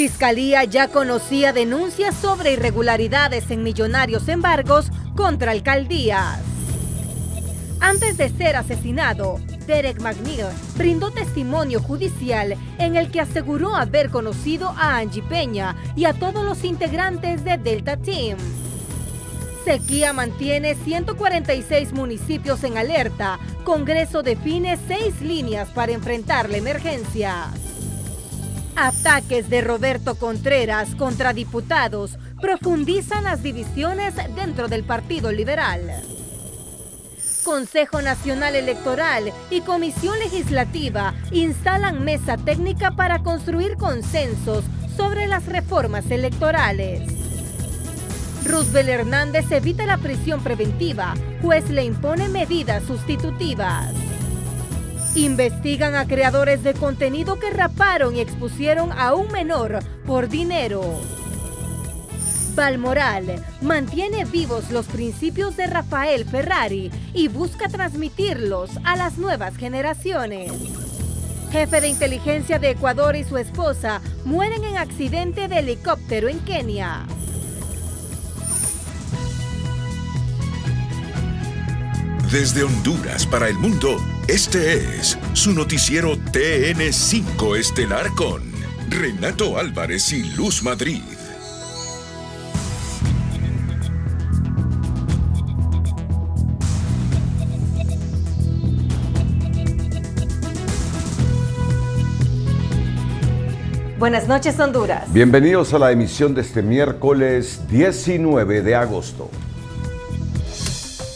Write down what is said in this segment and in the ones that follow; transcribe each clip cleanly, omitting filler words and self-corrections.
Fiscalía ya conocía denuncias sobre irregularidades en millonarios embargos contra alcaldías. Antes de ser asesinado, Derek McNeil brindó testimonio judicial en el que aseguró haber conocido a Angie Peña y a todos los integrantes de Delta Team. Sequía mantiene 146 municipios en alerta. Congreso define 6 líneas para enfrentar la emergencia. Ataques de Roberto Contreras contra diputados profundizan las divisiones dentro del Partido Liberal. Consejo Nacional Electoral y Comisión Legislativa instalan mesa técnica para construir consensos sobre las reformas electorales. Roosevelt Hernández evita la prisión preventiva, juez le impone medidas sustitutivas. Investigan a creadores de contenido que raparon y expusieron a un menor por dinero. Balmoral mantiene vivos los principios de Rafael Ferrari y busca transmitirlos a las nuevas generaciones. Jefe de inteligencia de Ecuador y su esposa mueren en accidente de helicóptero en Kenia. Desde Honduras para el mundo, este es su noticiero TN5 Estelar con Renato Álvarez y Luz Madrid. Buenas noches, Honduras. Bienvenidos a la emisión de este miércoles 19 de agosto.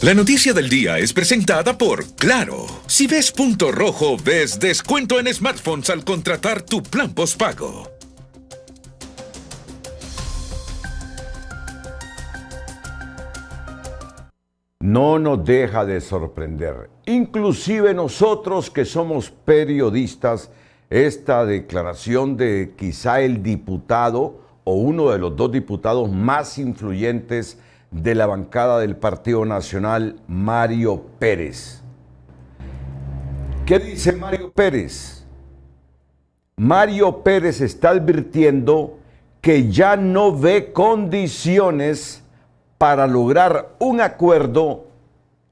La noticia del día es presentada por Claro. Si ves punto rojo, ves descuento en smartphones al contratar tu plan postpago. No nos deja de sorprender, inclusive nosotros que somos periodistas, esta declaración de quizá el diputado o uno de los 2 diputados más influyentes de la bancada del Partido Nacional, Mario Pérez. ¿Qué dice Mario Pérez? Mario Pérez está advirtiendo que ya no ve condiciones para lograr un acuerdo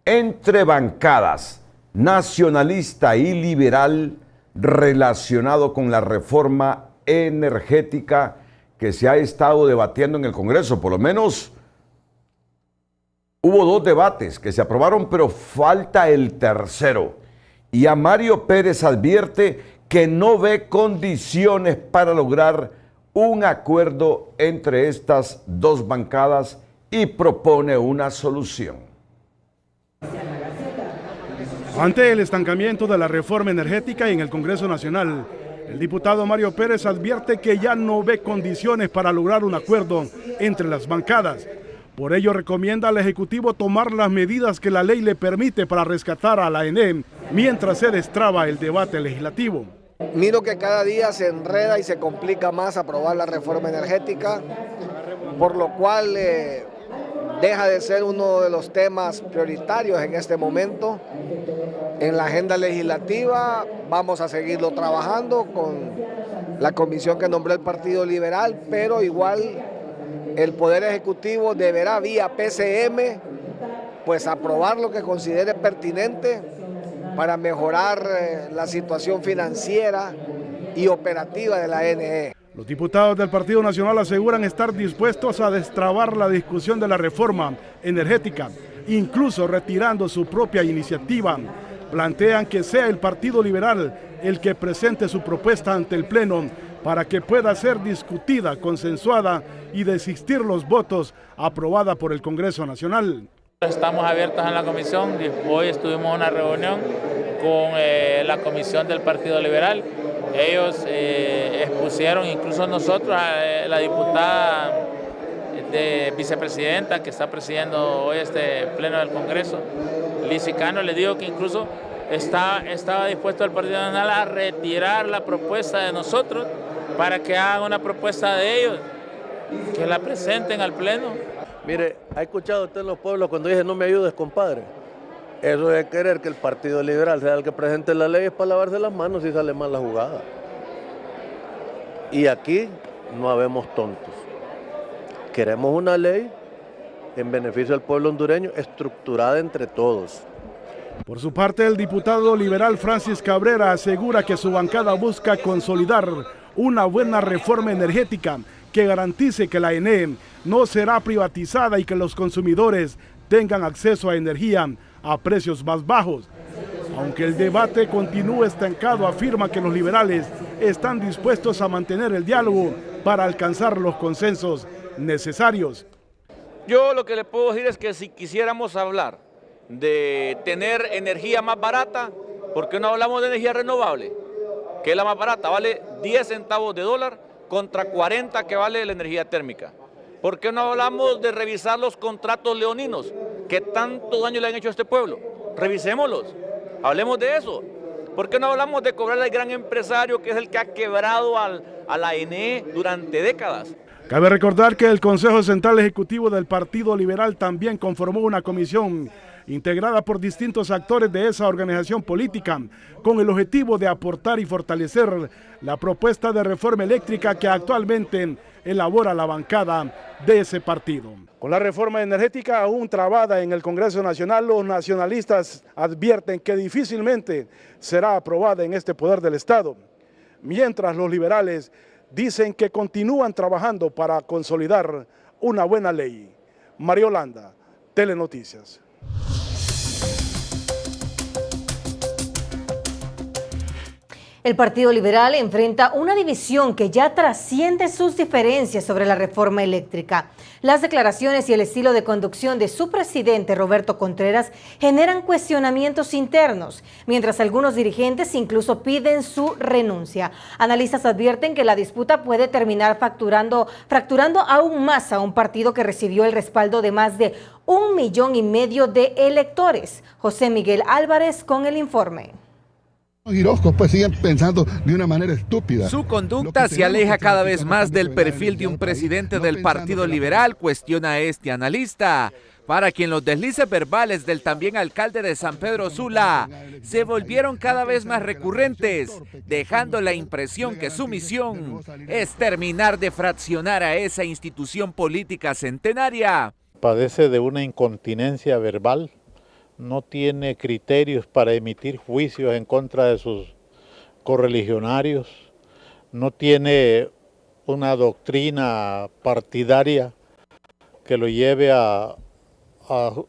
entre bancadas nacionalista y liberal relacionado con la reforma energética que se ha estado debatiendo en el Congreso. Por lo menos hubo 2 debates que se aprobaron, pero falta el tercero. Y a Mario Pérez advierte que no ve condiciones para lograr un acuerdo entre estas 2 bancadas y propone una solución. Ante el estancamiento de la reforma energética en el Congreso Nacional, el diputado Mario Pérez advierte que ya no ve condiciones para lograr un acuerdo entre las bancadas. Por ello recomienda al Ejecutivo tomar las medidas que la ley le permite para rescatar a la ENE mientras se destraba el debate legislativo. Miro que cada día se enreda y se complica más aprobar la reforma energética, por lo cual deja de ser uno de los temas prioritarios en este momento. En la agenda legislativa vamos a seguirlo trabajando con la comisión que nombró el Partido Liberal, pero igual el Poder Ejecutivo deberá vía PCM pues aprobar lo que considere pertinente para mejorar la situación financiera y operativa de la ENE. Los diputados del Partido Nacional aseguran estar dispuestos a destrabar la discusión de la reforma energética, incluso retirando su propia iniciativa. Plantean que sea el Partido Liberal el que presente su propuesta ante el Pleno para que pueda ser discutida, consensuada y de existir los votos, aprobada por el Congreso Nacional. Estamos abiertos en la comisión. Hoy estuvimos en una reunión con la comisión del Partido Liberal. Ellos expusieron, incluso nosotros, a la diputada de vicepresidenta que está presidiendo hoy este pleno del Congreso, Lizy Cano, le digo que incluso estaba dispuesto el Partido Nacional a retirar la propuesta de nosotros para que hagan una propuesta de ellos, que la presenten al pleno. Mire, ¿ha escuchado usted en los pueblos cuando dice no me ayudes, compadre? Eso es querer que el Partido Liberal sea el que presente la ley, es para lavarse las manos si sale mal la jugada. Y aquí no habemos tontos. Queremos una ley en beneficio del pueblo hondureño, estructurada entre todos. Por su parte, el diputado liberal Francis Cabrera asegura que su bancada busca consolidar una buena reforma energética que garantice que la ENE no será privatizada y que los consumidores tengan acceso a energía a precios más bajos. Aunque el debate continúe estancado, afirma que los liberales están dispuestos a mantener el diálogo para alcanzar los consensos necesarios. Yo lo que le puedo decir es que si quisiéramos hablar de tener energía más barata, ¿por qué no hablamos de energía renovable? Que es la más barata, vale 10 centavos de dólar contra 40 que vale la energía térmica. ¿Por qué no hablamos de revisar los contratos leoninos que tanto daño le han hecho a este pueblo? Revisémoslos, hablemos de eso. ¿Por qué no hablamos de cobrar al gran empresario que es el que ha quebrado a la ENE durante décadas? Cabe recordar que el Consejo Central Ejecutivo del Partido Liberal también conformó una comisión integrada por distintos actores de esa organización política con el objetivo de aportar y fortalecer la propuesta de reforma eléctrica que actualmente elabora la bancada de ese partido. Con la reforma energética aún trabada en el Congreso Nacional, los nacionalistas advierten que difícilmente será aprobada en este poder del Estado, mientras los liberales dicen que continúan trabajando para consolidar una buena ley. María Holanda, Telenoticias. El Partido Liberal enfrenta una división que ya trasciende sus diferencias sobre la reforma eléctrica. Las declaraciones y el estilo de conducción de su presidente, Roberto Contreras, generan cuestionamientos internos, mientras algunos dirigentes incluso piden su renuncia. Analistas advierten que la disputa puede terminar fracturando aún más a un partido que recibió el respaldo de más de 1,5 millones de electores. José Miguel Álvarez con el informe. Los Orozcos pues siguen pensando de una manera estúpida. Su conducta se aleja cada vez más del perfil de un presidente del Partido Liberal, cuestiona a este analista, para quien los deslices verbales del también alcalde de San Pedro Sula se volvieron cada vez más recurrentes, dejando la impresión que su misión es terminar de fraccionar a esa institución política centenaria. Padece de una incontinencia verbal. No tiene criterios para emitir juicios en contra de sus correligionarios, no tiene una doctrina partidaria que lo lleve a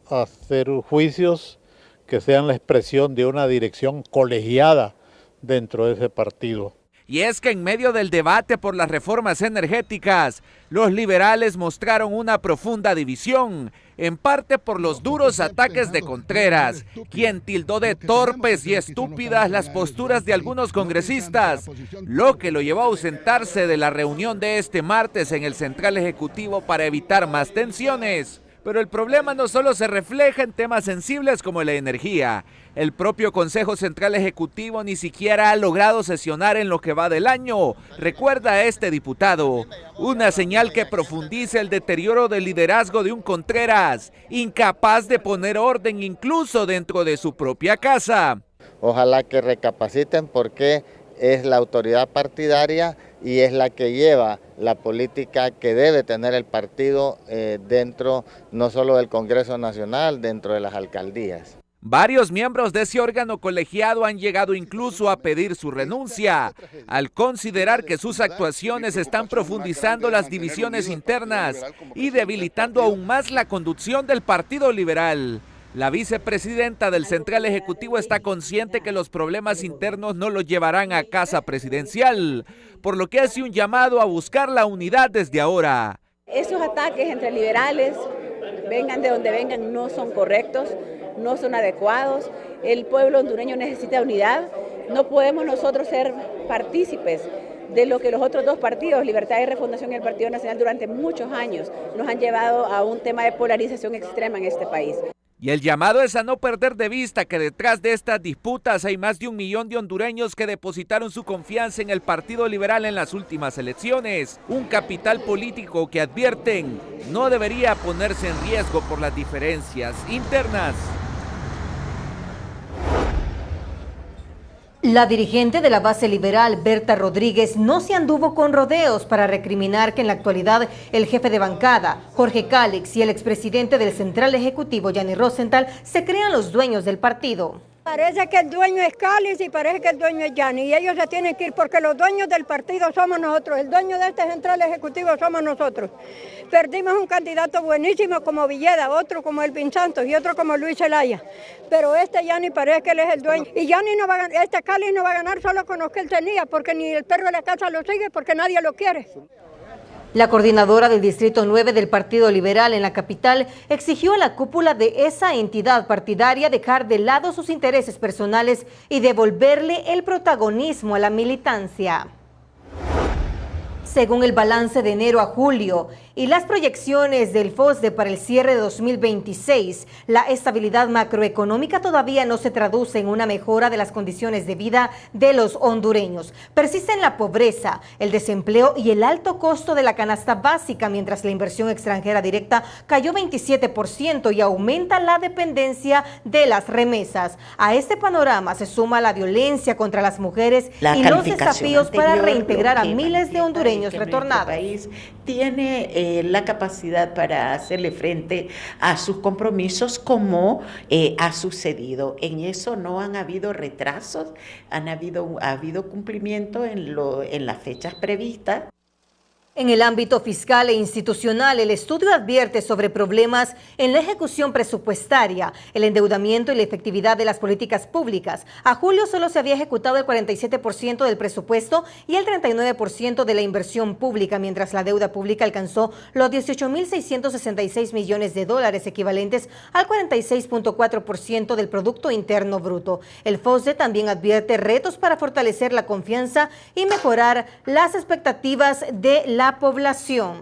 hacer juicios que sean la expresión de una dirección colegiada dentro de ese partido. Y es que en medio del debate por las reformas energéticas, los liberales mostraron una profunda división, en parte por los duros ataques de Contreras, quien tildó de torpes y estúpidas las posturas de algunos congresistas, lo que lo llevó a ausentarse de la reunión de este martes en el Central Ejecutivo para evitar más tensiones. Pero el problema no solo se refleja en temas sensibles como la energía. El propio Consejo Central Ejecutivo ni siquiera ha logrado sesionar en lo que va del año, recuerda a este diputado. Una señal que profundiza el deterioro del liderazgo de un Contreras, incapaz de poner orden incluso dentro de su propia casa. Ojalá que recapaciten porque es la autoridad partidaria y es la que lleva la política que debe tener el partido dentro no solo del Congreso Nacional, dentro de las alcaldías. Varios miembros de ese órgano colegiado han llegado incluso a pedir su renuncia, al considerar que sus actuaciones están profundizando las divisiones internas y debilitando aún más la conducción del Partido Liberal. La vicepresidenta del Central Ejecutivo está consciente que los problemas internos no los llevarán a casa presidencial, por lo que hace un llamado a buscar la unidad desde ahora. Esos ataques entre liberales, vengan de donde vengan, no son correctos, no son adecuados. El pueblo hondureño necesita unidad. No podemos nosotros ser partícipes de lo que los otros dos partidos, Libertad y Refundación y el Partido Nacional, durante muchos años nos han llevado a un tema de polarización extrema en este país. Y el llamado es a no perder de vista que detrás de estas disputas hay más de 1 millón de hondureños que depositaron su confianza en el Partido Liberal en las últimas elecciones. Un capital político que advierten no debería ponerse en riesgo por las diferencias internas. La dirigente de la base liberal, Berta Rodríguez, no se anduvo con rodeos para recriminar que en la actualidad el jefe de bancada, Jorge Cálix, y el expresidente del Central Ejecutivo, Gianni Rosenthal, se crean los dueños del partido. Parece que el dueño es Cálix y parece que el dueño es Gianni, y ellos se tienen que ir porque los dueños del partido somos nosotros, el dueño de este Central Ejecutivo somos nosotros. Perdimos un candidato buenísimo como Villeda, otro como Elvin Santos y otro como Luis Zelaya, pero este Gianni parece que él es el dueño. Y Gianni no va a ganar, este Cálix no va a ganar solo con los que él tenía, porque ni el perro de la casa lo sigue, porque nadie lo quiere. La coordinadora del Distrito 9 del Partido Liberal en la capital exigió a la cúpula de esa entidad partidaria dejar de lado sus intereses personales y devolverle el protagonismo a la militancia. Según el balance de enero a julio y las proyecciones del FOSDE para el cierre de 2026, la estabilidad macroeconómica todavía no se traduce en una mejora de las condiciones de vida de los hondureños. Persisten la pobreza, el desempleo y el alto costo de la canasta básica, mientras la inversión extranjera directa cayó 27% y aumenta la dependencia de las remesas. A este panorama se suma la violencia contra las mujeres y los desafíos para reintegrar a miles de hondureños retornados. Nuestro país tiene la capacidad para hacerle frente a sus compromisos como ha sucedido. En eso no han habido retrasos, ha habido cumplimiento en las fechas previstas. En el ámbito fiscal e institucional, el estudio advierte sobre problemas en la ejecución presupuestaria, el endeudamiento y la efectividad de las políticas públicas. A julio solo se había ejecutado el 47% del presupuesto y el 39% de la inversión pública, mientras la deuda pública alcanzó los 18.666 millones de dólares, equivalentes al 46.4% del Producto Interno Bruto. El FOSDE también advierte retos para fortalecer la confianza y mejorar las expectativas de la población.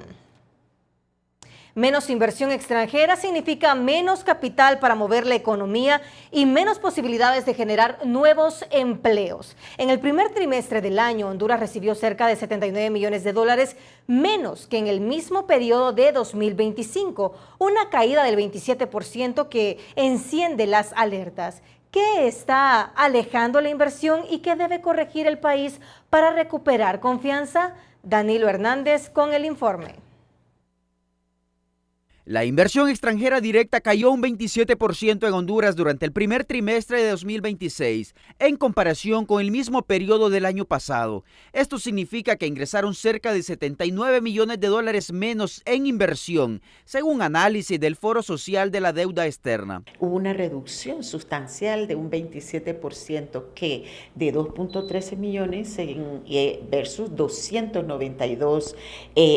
Menos inversión extranjera significa menos capital para mover la economía y menos posibilidades de generar nuevos empleos. En el primer trimestre del año, Honduras recibió cerca de 79 millones de dólares menos que en el mismo periodo de 2025, una caída del 27% que enciende las alertas. ¿Qué está alejando la inversión y qué debe corregir el país para recuperar confianza? Danilo Hernández con el informe. La inversión extranjera directa cayó un 27% en Honduras durante el primer trimestre de 2026, en comparación con el mismo periodo del año pasado. Esto significa que ingresaron cerca de 79 millones de dólares menos en inversión, según análisis del Foro Social de la Deuda Externa. Hubo una reducción sustancial de un 27%, que de 2.13 millones versus 292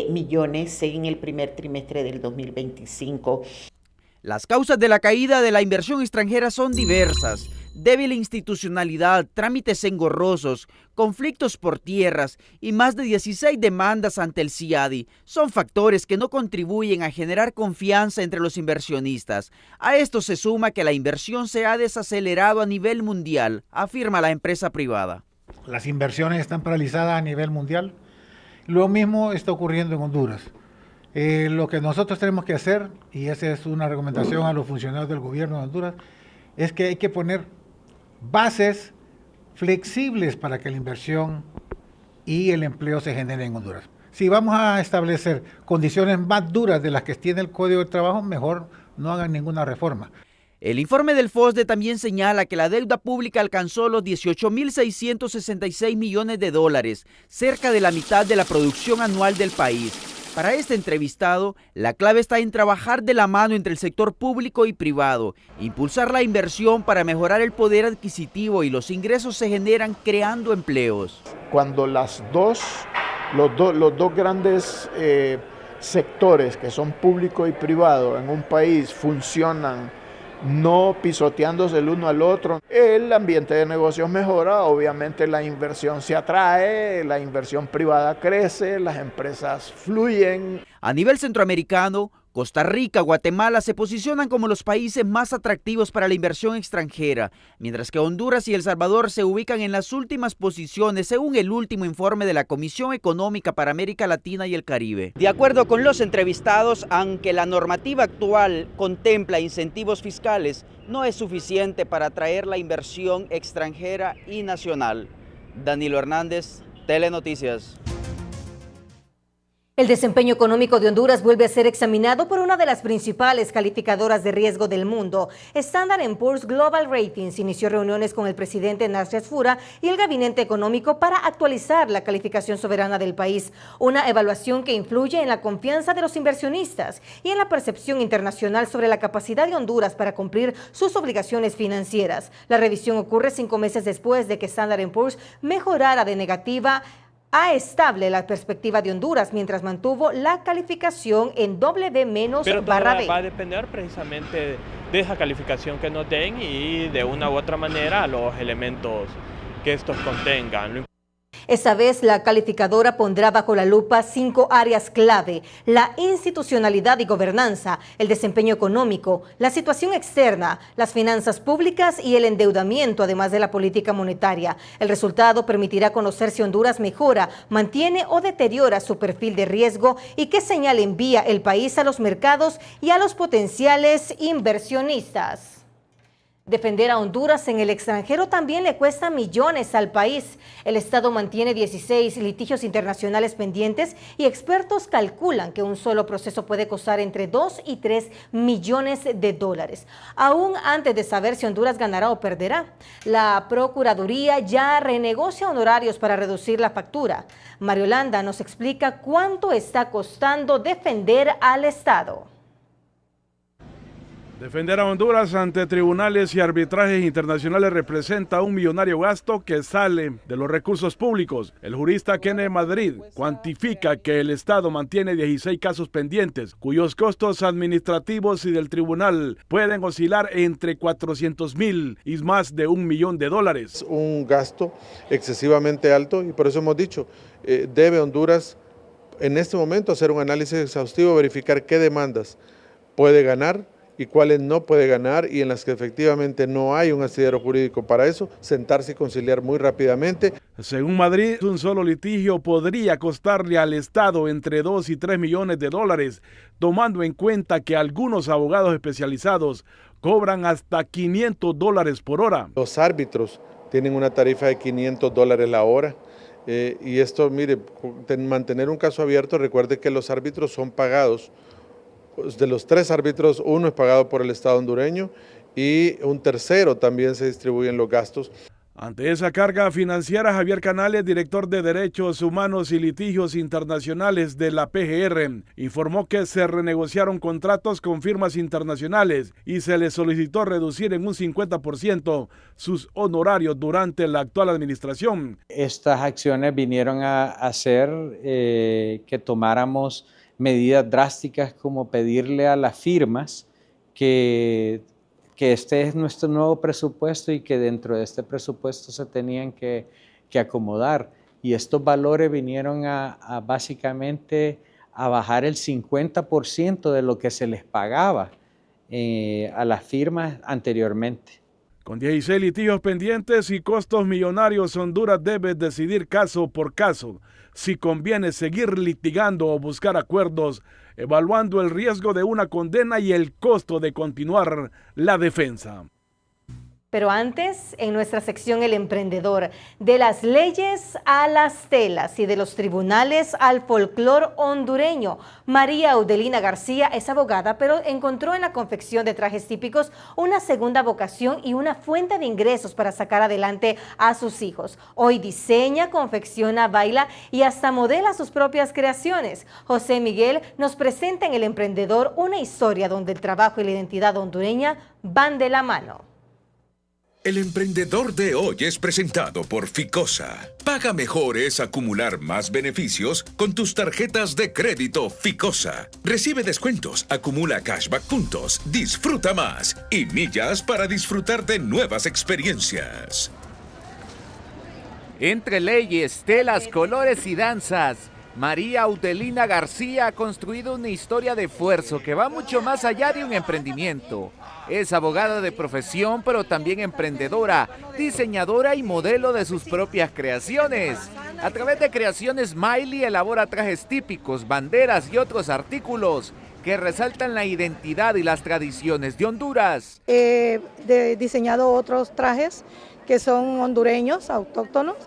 millones en el primer trimestre del 2025. Las causas de la caída de la inversión extranjera son diversas: débil institucionalidad, trámites engorrosos, conflictos por tierras y más de 16 demandas ante el CIADI. Son factores que no contribuyen a generar confianza entre los inversionistas. A esto se suma que la inversión se ha desacelerado a nivel mundial, afirma la empresa privada. Las inversiones están paralizadas a nivel mundial. Lo mismo está ocurriendo en Honduras. Lo que nosotros tenemos que hacer, y esa es una recomendación a los funcionarios del gobierno de Honduras, es que hay que poner bases flexibles para que la inversión y el empleo se generen en Honduras. Si vamos a establecer condiciones más duras de las que tiene el Código de Trabajo, mejor no hagan ninguna reforma. El informe del FOSDE también señala que la deuda pública alcanzó los 18.666 millones de dólares, cerca de la mitad de la producción anual del país. Para este entrevistado, la clave está en trabajar de la mano entre el sector público y privado, impulsar la inversión para mejorar el poder adquisitivo y los ingresos se generan creando empleos. Cuando los dos grandes sectores que son público y privado en un país funcionan no pisoteándose el uno al otro, el ambiente de negocios mejora, obviamente la inversión se atrae, la inversión privada crece, las empresas fluyen. A nivel centroamericano, Costa Rica, Guatemala se posicionan como los países más atractivos para la inversión extranjera, mientras que Honduras y El Salvador se ubican en las últimas posiciones según el último informe de la Comisión Económica para América Latina y el Caribe. De acuerdo con los entrevistados, aunque la normativa actual contempla incentivos fiscales, no es suficiente para atraer la inversión extranjera y nacional. Danilo Hernández, Telenoticias. El desempeño económico de Honduras vuelve a ser examinado por una de las principales calificadoras de riesgo del mundo. Standard & Poor's Global Ratings inició reuniones con el presidente Nasser Fura y el gabinete económico para actualizar la calificación soberana del país, una evaluación que influye en la confianza de los inversionistas y en la percepción internacional sobre la capacidad de Honduras para cumplir sus obligaciones financieras. La revisión ocurre 5 meses después de que Standard & Poor's mejorara de negativa a estable la perspectiva de Honduras, mientras mantuvo la calificación en AA- Pero barra todo B. va a depender precisamente de esa calificación que nos den y de una u otra manera los elementos que estos contengan. Esta vez la calificadora pondrá bajo la lupa 5 áreas clave: la institucionalidad y gobernanza, el desempeño económico, la situación externa, las finanzas públicas y el endeudamiento, además de la política monetaria. El resultado permitirá conocer si Honduras mejora, mantiene o deteriora su perfil de riesgo y qué señal envía el país a los mercados y a los potenciales inversionistas. Defender a Honduras en el extranjero también le cuesta millones al país. El Estado mantiene 16 litigios internacionales pendientes y expertos calculan que un solo proceso puede costar entre 2 y 3 millones de dólares. Aún antes de saber si Honduras ganará o perderá, la Procuraduría ya renegocia honorarios para reducir la factura. Mario Landa nos explica cuánto está costando defender al Estado. Defender a Honduras ante tribunales y arbitrajes internacionales representa un millonario gasto que sale de los recursos públicos. El jurista Kenneth Madrid cuantifica que el Estado mantiene 16 casos pendientes, cuyos costos administrativos y del tribunal pueden oscilar entre 400,000 y más de $1 millón. Un gasto excesivamente alto y por eso hemos dicho, debe Honduras en este momento hacer un análisis exhaustivo, verificar qué demandas puede ganar y cuáles no puede ganar y en las que efectivamente no hay un asidero jurídico para eso, sentarse y conciliar muy rápidamente. Según Madrid, un solo litigio podría costarle al Estado entre 2 y 3 millones de dólares, tomando en cuenta que algunos abogados especializados cobran hasta $500 por hora. Los árbitros tienen una tarifa de $500 la hora. Y esto, mire, mantener un caso abierto, recuerde que los árbitros son pagados. De los 3 árbitros, 1 es pagado por el Estado hondureño y un tercero también se distribuyen los gastos. Ante esa carga financiera, Javier Canales, director de Derechos Humanos y Litigios Internacionales de la PGR, informó que se renegociaron contratos con firmas internacionales y se les solicitó reducir en un 50% sus honorarios durante la actual administración. Estas acciones vinieron a hacer que tomáramos medidas drásticas como pedirle a las firmas que este es nuestro nuevo presupuesto y que dentro de este presupuesto se tenían que acomodar. Y estos valores vinieron a básicamente a bajar el 50% de lo que se les pagaba a las firmas anteriormente. Con 16 litigios pendientes y costos millonarios, Honduras debe decidir caso por caso si conviene seguir litigando o buscar acuerdos, evaluando el riesgo de una condena y el costo de continuar la defensa. Pero antes, en nuestra sección El Emprendedor, de las leyes a las telas y de los tribunales al folclor hondureño. María Audelina García es abogada, pero encontró en la confección de trajes típicos una segunda vocación y una fuente de ingresos para sacar adelante a sus hijos. Hoy diseña, confecciona, baila y hasta modela sus propias creaciones. José Miguel nos presenta en El Emprendedor una historia donde el trabajo y la identidad hondureña van de la mano. El Emprendedor de hoy es presentado por Ficosa. Paga mejor es acumular más beneficios con tus tarjetas de crédito Ficosa. Recibe descuentos, acumula cashback puntos, disfruta más y millas para disfrutar de nuevas experiencias. Entre leyes, telas, colores y danzas, María Audelina García ha construido una historia de esfuerzo que va mucho más allá de un emprendimiento. Es abogada de profesión, pero también emprendedora, diseñadora y modelo de sus propias creaciones. A través de Creaciones Smiley elabora trajes típicos, banderas y otros artículos que resaltan la identidad y las tradiciones de Honduras. He diseñado otros trajes que son hondureños, autóctonos,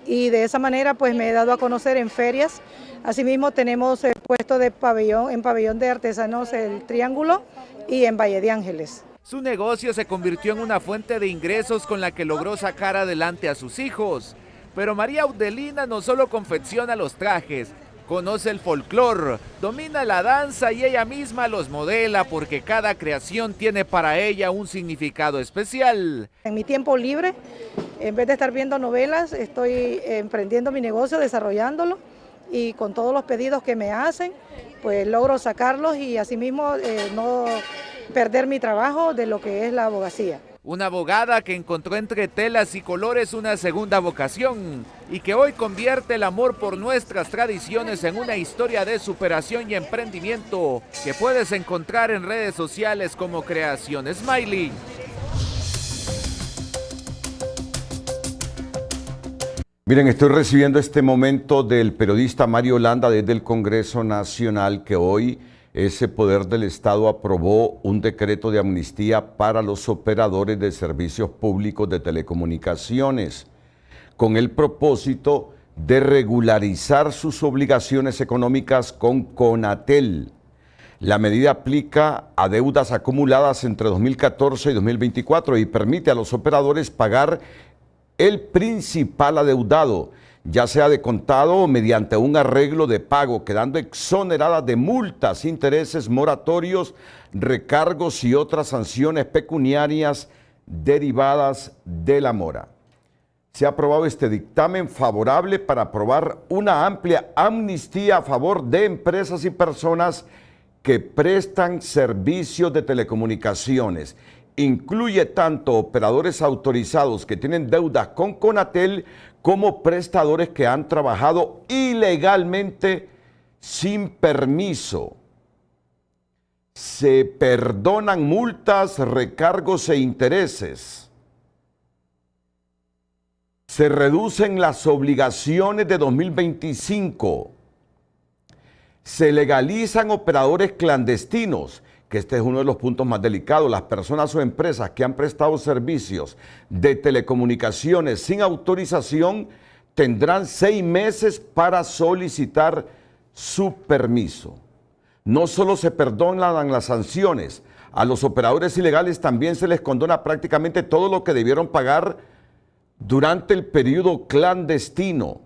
y de esa manera pues me he dado a conocer en ferias. Asimismo tenemos el puesto de pabellón, en Pabellón de Artesanos El Triángulo y en Valle de Ángeles. Su negocio se convirtió en una fuente de ingresos con la que logró sacar adelante a sus hijos. Pero María Audelina no solo confecciona los trajes, conoce el folclore, domina la danza y ella misma los modela porque cada creación tiene para ella un significado especial. En mi tiempo libre, en vez de estar viendo novelas, estoy emprendiendo mi negocio, desarrollándolo, y con todos los pedidos que me hacen, pues logro sacarlos y asimismo no perder mi trabajo de lo que es la abogacía. Una abogada que encontró entre telas y colores una segunda vocación y que hoy convierte el amor por nuestras tradiciones en una historia de superación y emprendimiento que puedes encontrar en redes sociales como Creaciones Smiley. Miren, estoy recibiendo este momento del periodista Mario Landa desde el Congreso Nacional, que hoy ese poder del Estado aprobó un decreto de amnistía para los operadores de servicios públicos de telecomunicaciones, con el propósito de regularizar sus obligaciones económicas con Conatel. La medida aplica a deudas acumuladas entre 2014 y 2024 y permite a los operadores pagar el principal adeudado, ya sea de contado o mediante un arreglo de pago, quedando exoneradas de multas, intereses, moratorios, recargos y otras sanciones pecuniarias derivadas de la mora. Se ha aprobado este dictamen favorable para aprobar una amplia amnistía a favor de empresas y personas que prestan servicios de telecomunicaciones. Incluye tanto operadores autorizados que tienen deudas con Conatel como prestadores que han trabajado ilegalmente sin permiso. Se perdonan multas, recargos e intereses. Se reducen las obligaciones de 2025. Se legalizan operadores clandestinos, que este es uno de los puntos más delicados. Las personas o empresas que han prestado servicios de telecomunicaciones sin autorización tendrán 6 meses para solicitar su permiso. No solo se perdonan las sanciones, a los operadores ilegales también se les condona prácticamente todo lo que debieron pagar durante el periodo clandestino.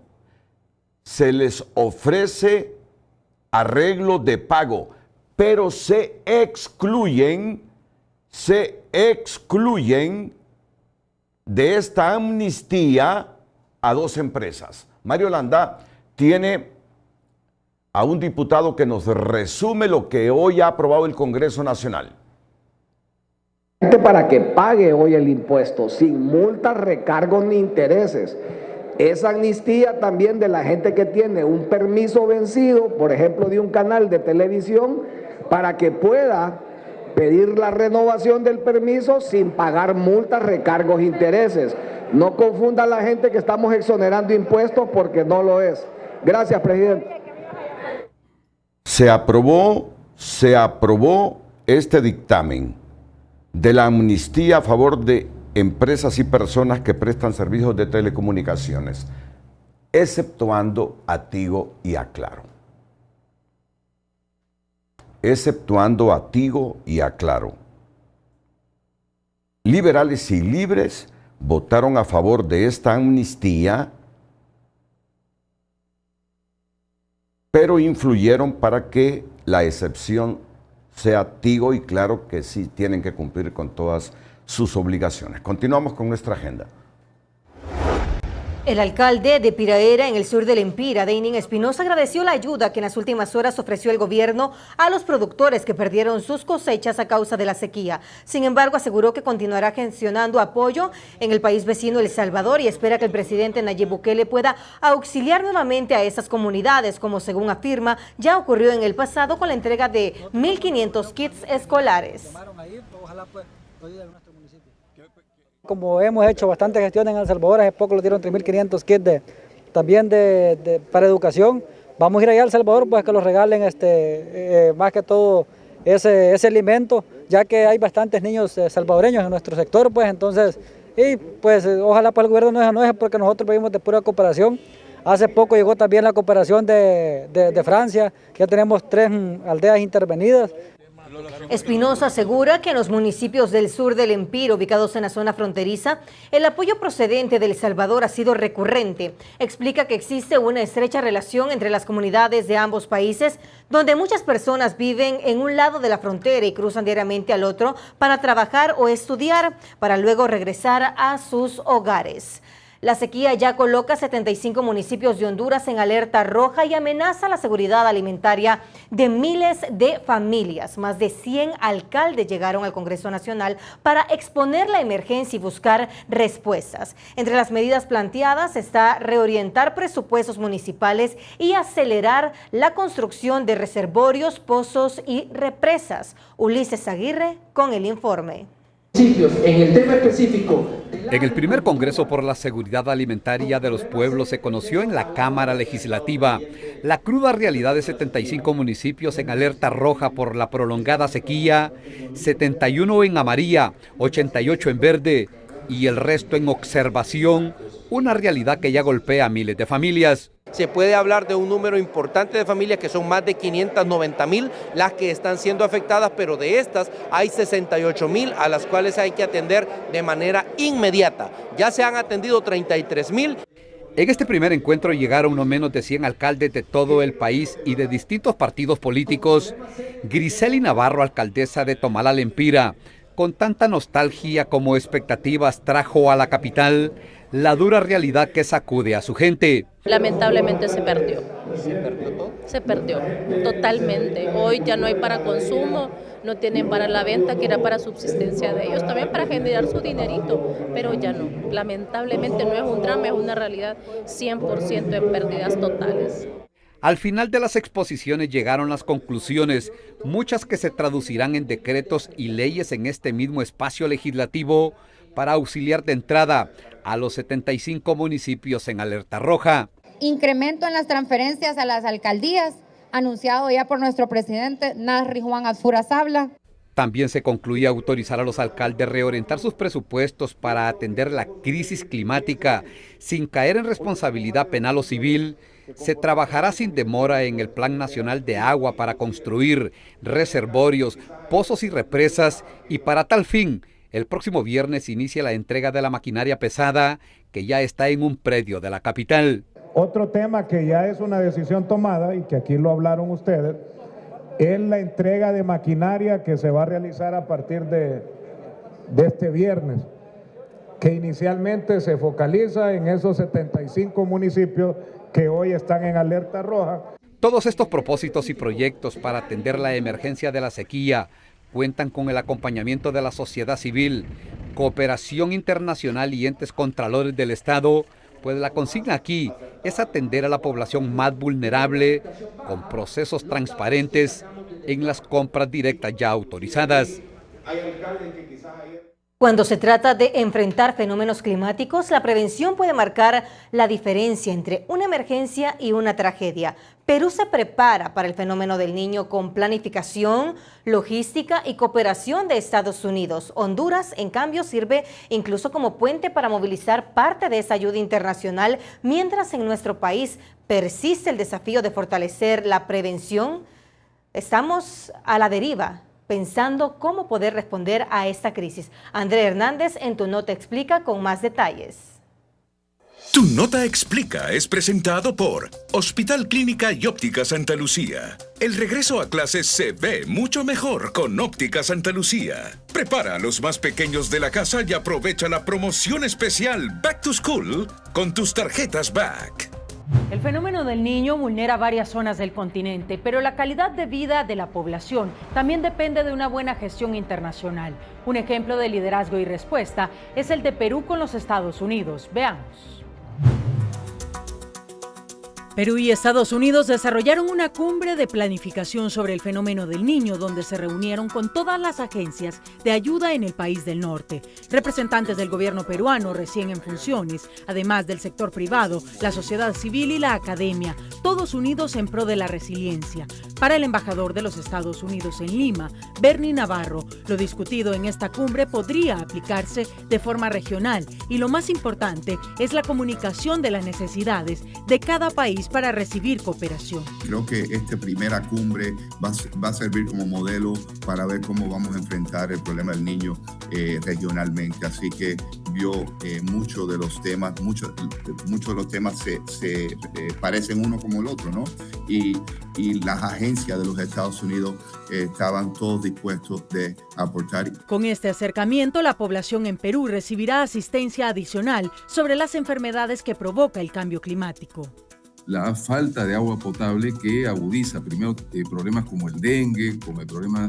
Se les ofrece arreglo de pago, pero se excluyen de esta amnistía a 2 empresas. Mario Landa tiene a un diputado que nos resume lo que hoy ha aprobado el Congreso Nacional. Para que pague hoy el impuesto sin multas, recargos ni intereses. Esa amnistía también de la gente que tiene un permiso vencido, por ejemplo de un canal de televisión, para que pueda pedir la renovación del permiso sin pagar multas, recargos, intereses. No confunda a la gente que estamos exonerando impuestos porque no lo es. Gracias, presidente. Se aprobó este dictamen de la amnistía a favor de empresas y personas que prestan servicios de telecomunicaciones, exceptuando a Tigo y a Claro. Exceptuando a Tigo y a Claro. Liberales y libres votaron a favor de esta amnistía, pero influyeron para que la excepción sea Tigo y Claro, que sí tienen que cumplir con todas sus obligaciones. Continuamos con nuestra agenda. El alcalde de Piraera, en el sur del Empira, Deinin Espinosa, agradeció la ayuda que en las últimas horas ofreció el gobierno a los productores que perdieron sus cosechas a causa de la sequía. Sin embargo, aseguró que continuará gestionando apoyo en el país vecino El Salvador y espera que el presidente Nayib Bukele pueda auxiliar nuevamente a esas comunidades, como según afirma, ya ocurrió en el pasado con la entrega de 1.500 kits escolares. Como hemos hecho bastante gestión en El Salvador, hace poco lo dieron 3.500 kits también para educación. Vamos a ir allá a El Salvador pues que los regalen más que todo ese alimento, ya que hay bastantes niños salvadoreños en nuestro sector, pues entonces, y pues ojalá pues el gobierno no se enoje porque nosotros vivimos de pura cooperación. Hace poco llegó también la cooperación de Francia, ya tenemos 3 aldeas intervenidas. Espinosa asegura que en los municipios del sur del Empira, ubicados en la zona fronteriza, el apoyo procedente de El Salvador ha sido recurrente. Explica que existe una estrecha relación entre las comunidades de ambos países, donde muchas personas viven en un lado de la frontera y cruzan diariamente al otro para trabajar o estudiar, para luego regresar a sus hogares. La sequía ya coloca 75 municipios de Honduras en alerta roja y amenaza la seguridad alimentaria de miles de familias. Más de 100 alcaldes llegaron al Congreso Nacional para exponer la emergencia y buscar respuestas. Entre las medidas planteadas está reorientar presupuestos municipales y acelerar la construcción de reservorios, pozos y represas. Ulises Aguirre con el informe. En el tema específico. En el primer Congreso por la Seguridad Alimentaria de los Pueblos se conoció en la Cámara Legislativa la cruda realidad de 75 municipios en alerta roja por la prolongada sequía, 71 en amarilla, 88 en verde y el resto en observación, una realidad que ya golpea a miles de familias. Se puede hablar de un número importante de familias que son más de 590,000 las que están siendo afectadas, pero de estas hay 68,000 a las cuales hay que atender de manera inmediata. Ya se han atendido 33,000. En este primer encuentro llegaron no menos de 100 alcaldes de todo el país y de distintos partidos políticos. Griseli Navarro, alcaldesa de Tomalal Empira, con tanta nostalgia como expectativas trajo a la capital la dura realidad que sacude a su gente. Lamentablemente se perdió. ¿Se perdió todo? Se perdió, totalmente. Hoy ya no hay para consumo, no tienen para la venta, que era para subsistencia de ellos, también para generar su dinerito, pero ya no. Lamentablemente no es un drama, es una realidad 100% en pérdidas totales. Al final de las exposiciones llegaron las conclusiones, muchas que se traducirán en decretos y leyes en este mismo espacio legislativo para auxiliar de entrada a los 75 municipios en alerta roja. Incremento en las transferencias a las alcaldías, anunciado ya por nuestro presidente Nasri Juan Azfura Sabla. También se concluía autorizar a los alcaldes reorientar sus presupuestos para atender la crisis climática sin caer en responsabilidad penal o civil. Se trabajará sin demora en el Plan Nacional de Agua para construir reservorios, pozos y represas y para tal fin, el próximo viernes inicia la entrega de la maquinaria pesada que ya está en un predio de la capital. Otro tema que ya es una decisión tomada y que aquí lo hablaron ustedes, es la entrega de maquinaria que se va a realizar a partir de este viernes, que inicialmente se focaliza en esos 75 municipios que hoy están en alerta roja. Todos estos propósitos y proyectos para atender la emergencia de la sequía cuentan con el acompañamiento de la sociedad civil, cooperación internacional y entes contralores del Estado, pues la consigna aquí es atender a la población más vulnerable con procesos transparentes en las compras directas ya autorizadas. Cuando se trata de enfrentar fenómenos climáticos, la prevención puede marcar la diferencia entre una emergencia y una tragedia. Perú se prepara para el fenómeno del Niño con planificación, logística y cooperación de Estados Unidos. Honduras, en cambio, sirve incluso como puente para movilizar parte de esa ayuda internacional, mientras en nuestro país persiste el desafío de fortalecer la prevención. Estamos a la deriva, pensando cómo poder responder a esta crisis. André Hernández en Tu Nota explica con más detalles. Tu Nota Explica es presentado por Hospital Clínica y Óptica Santa Lucía. El regreso a clases se ve mucho mejor con Óptica Santa Lucía. Prepara a los más pequeños de la casa y aprovecha la promoción especial Back to School con tus tarjetas Back. El fenómeno del Niño vulnera varias zonas del continente, pero la calidad de vida de la población también depende de una buena gestión internacional. Un ejemplo de liderazgo y respuesta es el de Perú con los Estados Unidos. Veamos. Perú y Estados Unidos desarrollaron una cumbre de planificación sobre el fenómeno del Niño, donde se reunieron con todas las agencias de ayuda en el país del norte. Representantes del gobierno peruano recién en funciones, además del sector privado, la sociedad civil y la academia, todos unidos en pro de la resiliencia. Para el embajador de los Estados Unidos en Lima, Bernie Navarro, lo discutido en esta cumbre podría aplicarse de forma regional y lo más importante es la comunicación de las necesidades de cada país para recibir cooperación. Creo que esta primera cumbre va a servir como modelo para ver cómo vamos a enfrentar el problema del niño regionalmente. Así que vio muchos de los temas se parecen uno como el otro, ¿no? Y las agencias de los Estados Unidos estaban todos dispuestos de aportar. Con este acercamiento, la población en Perú recibirá asistencia adicional sobre las enfermedades que provoca el cambio climático. La falta de agua potable que agudiza primero problemas como el dengue, como el problema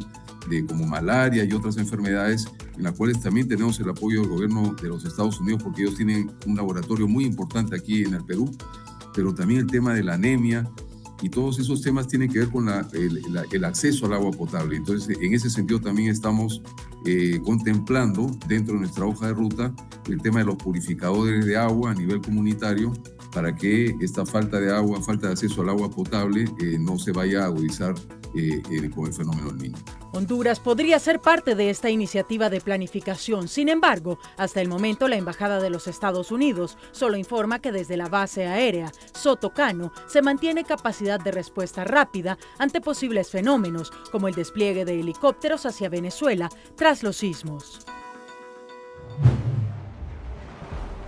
como malaria y otras enfermedades, en las cuales también tenemos el apoyo del gobierno de los Estados Unidos porque ellos tienen un laboratorio muy importante aquí en el Perú, pero también el tema de la anemia y todos esos temas tienen que ver con el acceso al agua potable. Entonces, en ese sentido también estamos contemplando dentro de nuestra hoja de ruta el tema de los purificadores de agua a nivel comunitario, para que esta falta de agua, falta de acceso al agua potable no se vaya a agudizar con el fenómeno del Niño. Honduras podría ser parte de esta iniciativa de planificación. Sin embargo, hasta el momento la Embajada de los Estados Unidos solo informa que desde la base aérea Soto Cano se mantiene capacidad de respuesta rápida ante posibles fenómenos, como el despliegue de helicópteros hacia Venezuela tras los sismos.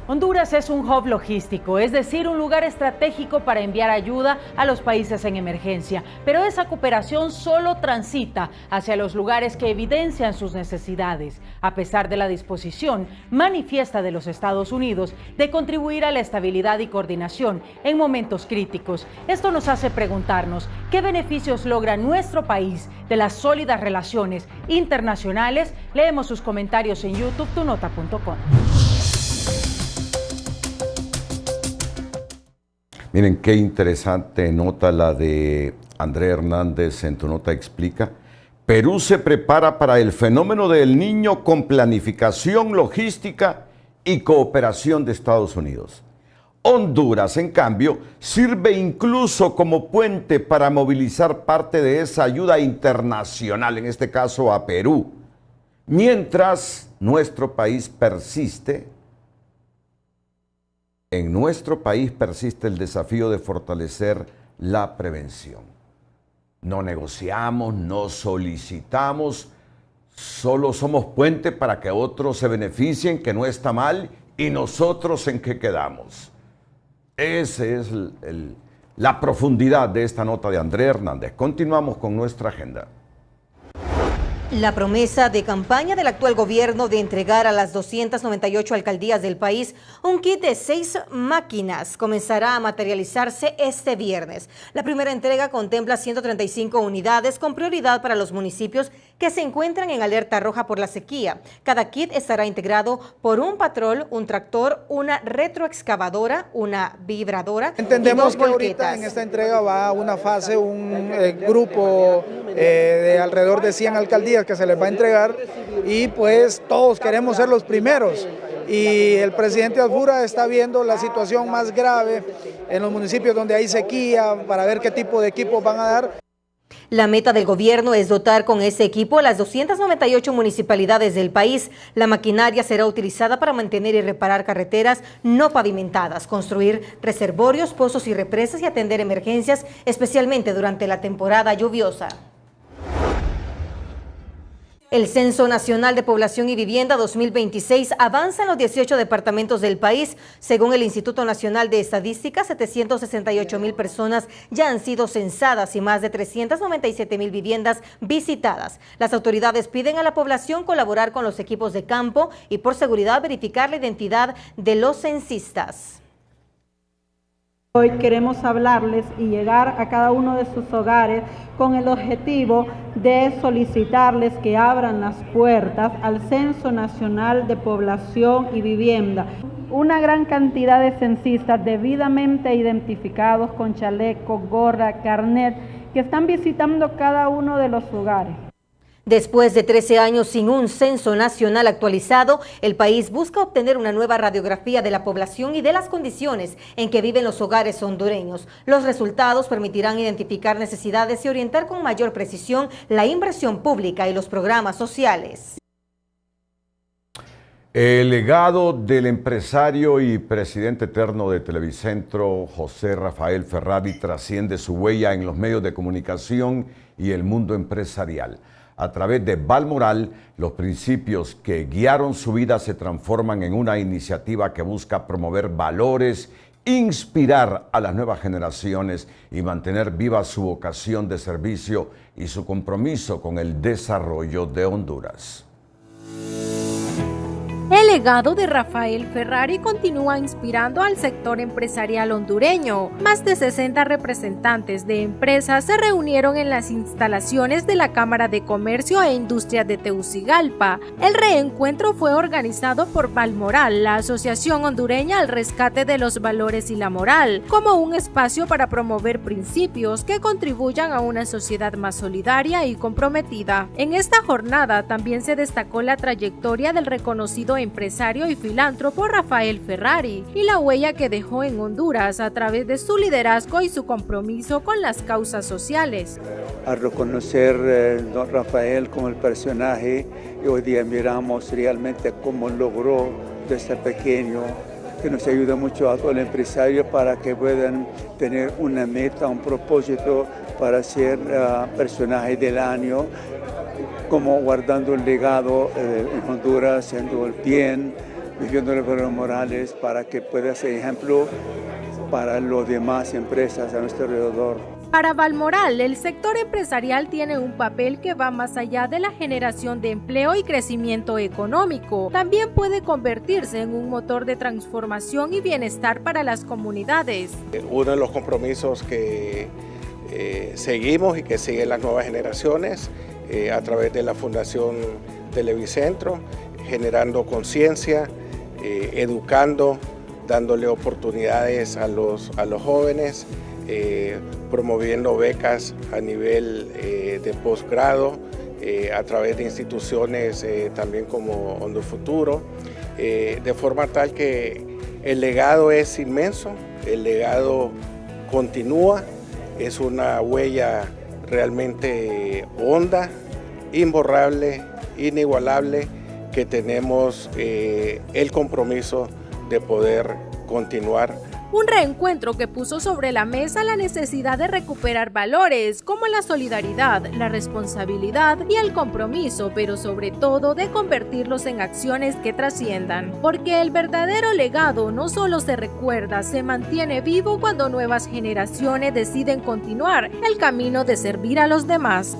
Honduras es un hub logístico, es decir, un lugar estratégico para enviar ayuda a los países en emergencia, pero esa cooperación solo transita hacia los lugares que evidencian sus necesidades, a pesar de la disposición manifiesta de los Estados Unidos de contribuir a la estabilidad y coordinación en momentos críticos. Esto nos hace preguntarnos qué beneficios logra nuestro país de las sólidas relaciones internacionales. Leemos sus comentarios en YouTube, tunota.com. Miren qué interesante nota la de André Hernández en Tu Nota Explica. Perú se prepara para el fenómeno del Niño con planificación logística y cooperación de Estados Unidos. Honduras, en cambio, sirve incluso como puente para movilizar parte de esa ayuda internacional, en este caso a Perú, mientras nuestro país persiste. En nuestro país persiste el desafío de fortalecer la prevención. No negociamos, no solicitamos, solo somos puente para que otros se beneficien, que no está mal, y nosotros en qué quedamos. Esa es la profundidad de esta nota de André Hernández. Continuamos con nuestra agenda. La promesa de campaña del actual gobierno de entregar a las 298 alcaldías del país un kit de 6 máquinas comenzará a materializarse este viernes. La primera entrega contempla 135 unidades con prioridad para los municipios que se encuentran en alerta roja por la sequía. Cada kit estará integrado por un patrol, un tractor, una retroexcavadora, una vibradora. Entendemos que ahorita en esta entrega va a una fase, un grupo de alrededor de 100 alcaldías que se les va a entregar y pues todos queremos ser los primeros y el presidente Alfura está viendo la situación más grave en los municipios donde hay sequía para ver qué tipo de equipos van a dar. La meta del gobierno es dotar con ese equipo a las 298 municipalidades del país. La maquinaria será utilizada para mantener y reparar carreteras no pavimentadas, construir reservorios, pozos y represas y atender emergencias, especialmente durante la temporada lluviosa. El Censo Nacional de Población y Vivienda 2026 avanza en los 18 departamentos del país. Según el Instituto Nacional de Estadística, 768,000 personas ya han sido censadas y más de 397,000 viviendas visitadas. Las autoridades piden a la población colaborar con los equipos de campo y por seguridad verificar la identidad de los censistas. Hoy queremos hablarles y llegar a cada uno de sus hogares con el objetivo de solicitarles que abran las puertas al Censo Nacional de Población y Vivienda. Una gran cantidad de censistas debidamente identificados con chaleco, gorra, carnet, que están visitando cada uno de los hogares. Después de 13 años sin un censo nacional actualizado, el país busca obtener una nueva radiografía de la población y de las condiciones en que viven los hogares hondureños. Los resultados permitirán identificar necesidades y orientar con mayor precisión la inversión pública y los programas sociales. El legado del empresario y presidente eterno de Televicentro, José Rafael Ferrari, trasciende su huella en los medios de comunicación y el mundo empresarial. A través de Balmoral, los principios que guiaron su vida se transforman en una iniciativa que busca promover valores, inspirar a las nuevas generaciones y mantener viva su vocación de servicio y su compromiso con el desarrollo de Honduras. El legado de Rafael Ferrari continúa inspirando al sector empresarial hondureño. Más de 60 representantes de empresas se reunieron en las instalaciones de la Cámara de Comercio e Industria de Tegucigalpa. El reencuentro fue organizado por Balmoral, la Asociación Hondureña al Rescate de los Valores y la Moral, como un espacio para promover principios que contribuyan a una sociedad más solidaria y comprometida. En esta jornada también se destacó la trayectoria del reconocido empresario y filántropo Rafael Ferrari y la huella que dejó en Honduras a través de su liderazgo y su compromiso con las causas sociales. A reconocer don Rafael como el personaje, y hoy día miramos realmente cómo logró desde pequeño, que nos ayuda mucho a todo el empresario para que puedan tener una meta, un propósito para ser personaje del año, como guardando el legado en Honduras, haciendo el bien, viviendo los valores morales para que pueda ser ejemplo para las demás empresas a nuestro alrededor. Para Balmoral, el sector empresarial tiene un papel que va más allá de la generación de empleo y crecimiento económico. También puede convertirse en un motor de transformación y bienestar para las comunidades. Uno de los compromisos que seguimos y que siguen las nuevas generaciones a través de la Fundación Televicentro, generando conciencia, educando, dándole oportunidades a los jóvenes, promoviendo becas a nivel de posgrado, a través de instituciones también como Hondufuturo, de forma tal que el legado es inmenso, el legado continúa, es una huella realmente honda, imborrable, inigualable, que tenemos el compromiso de poder continuar. Un reencuentro que puso sobre la mesa la necesidad de recuperar valores como la solidaridad, la responsabilidad y el compromiso, pero sobre todo de convertirlos en acciones que trasciendan. Porque el verdadero legado no solo se recuerda, se mantiene vivo cuando nuevas generaciones deciden continuar el camino de servir a los demás.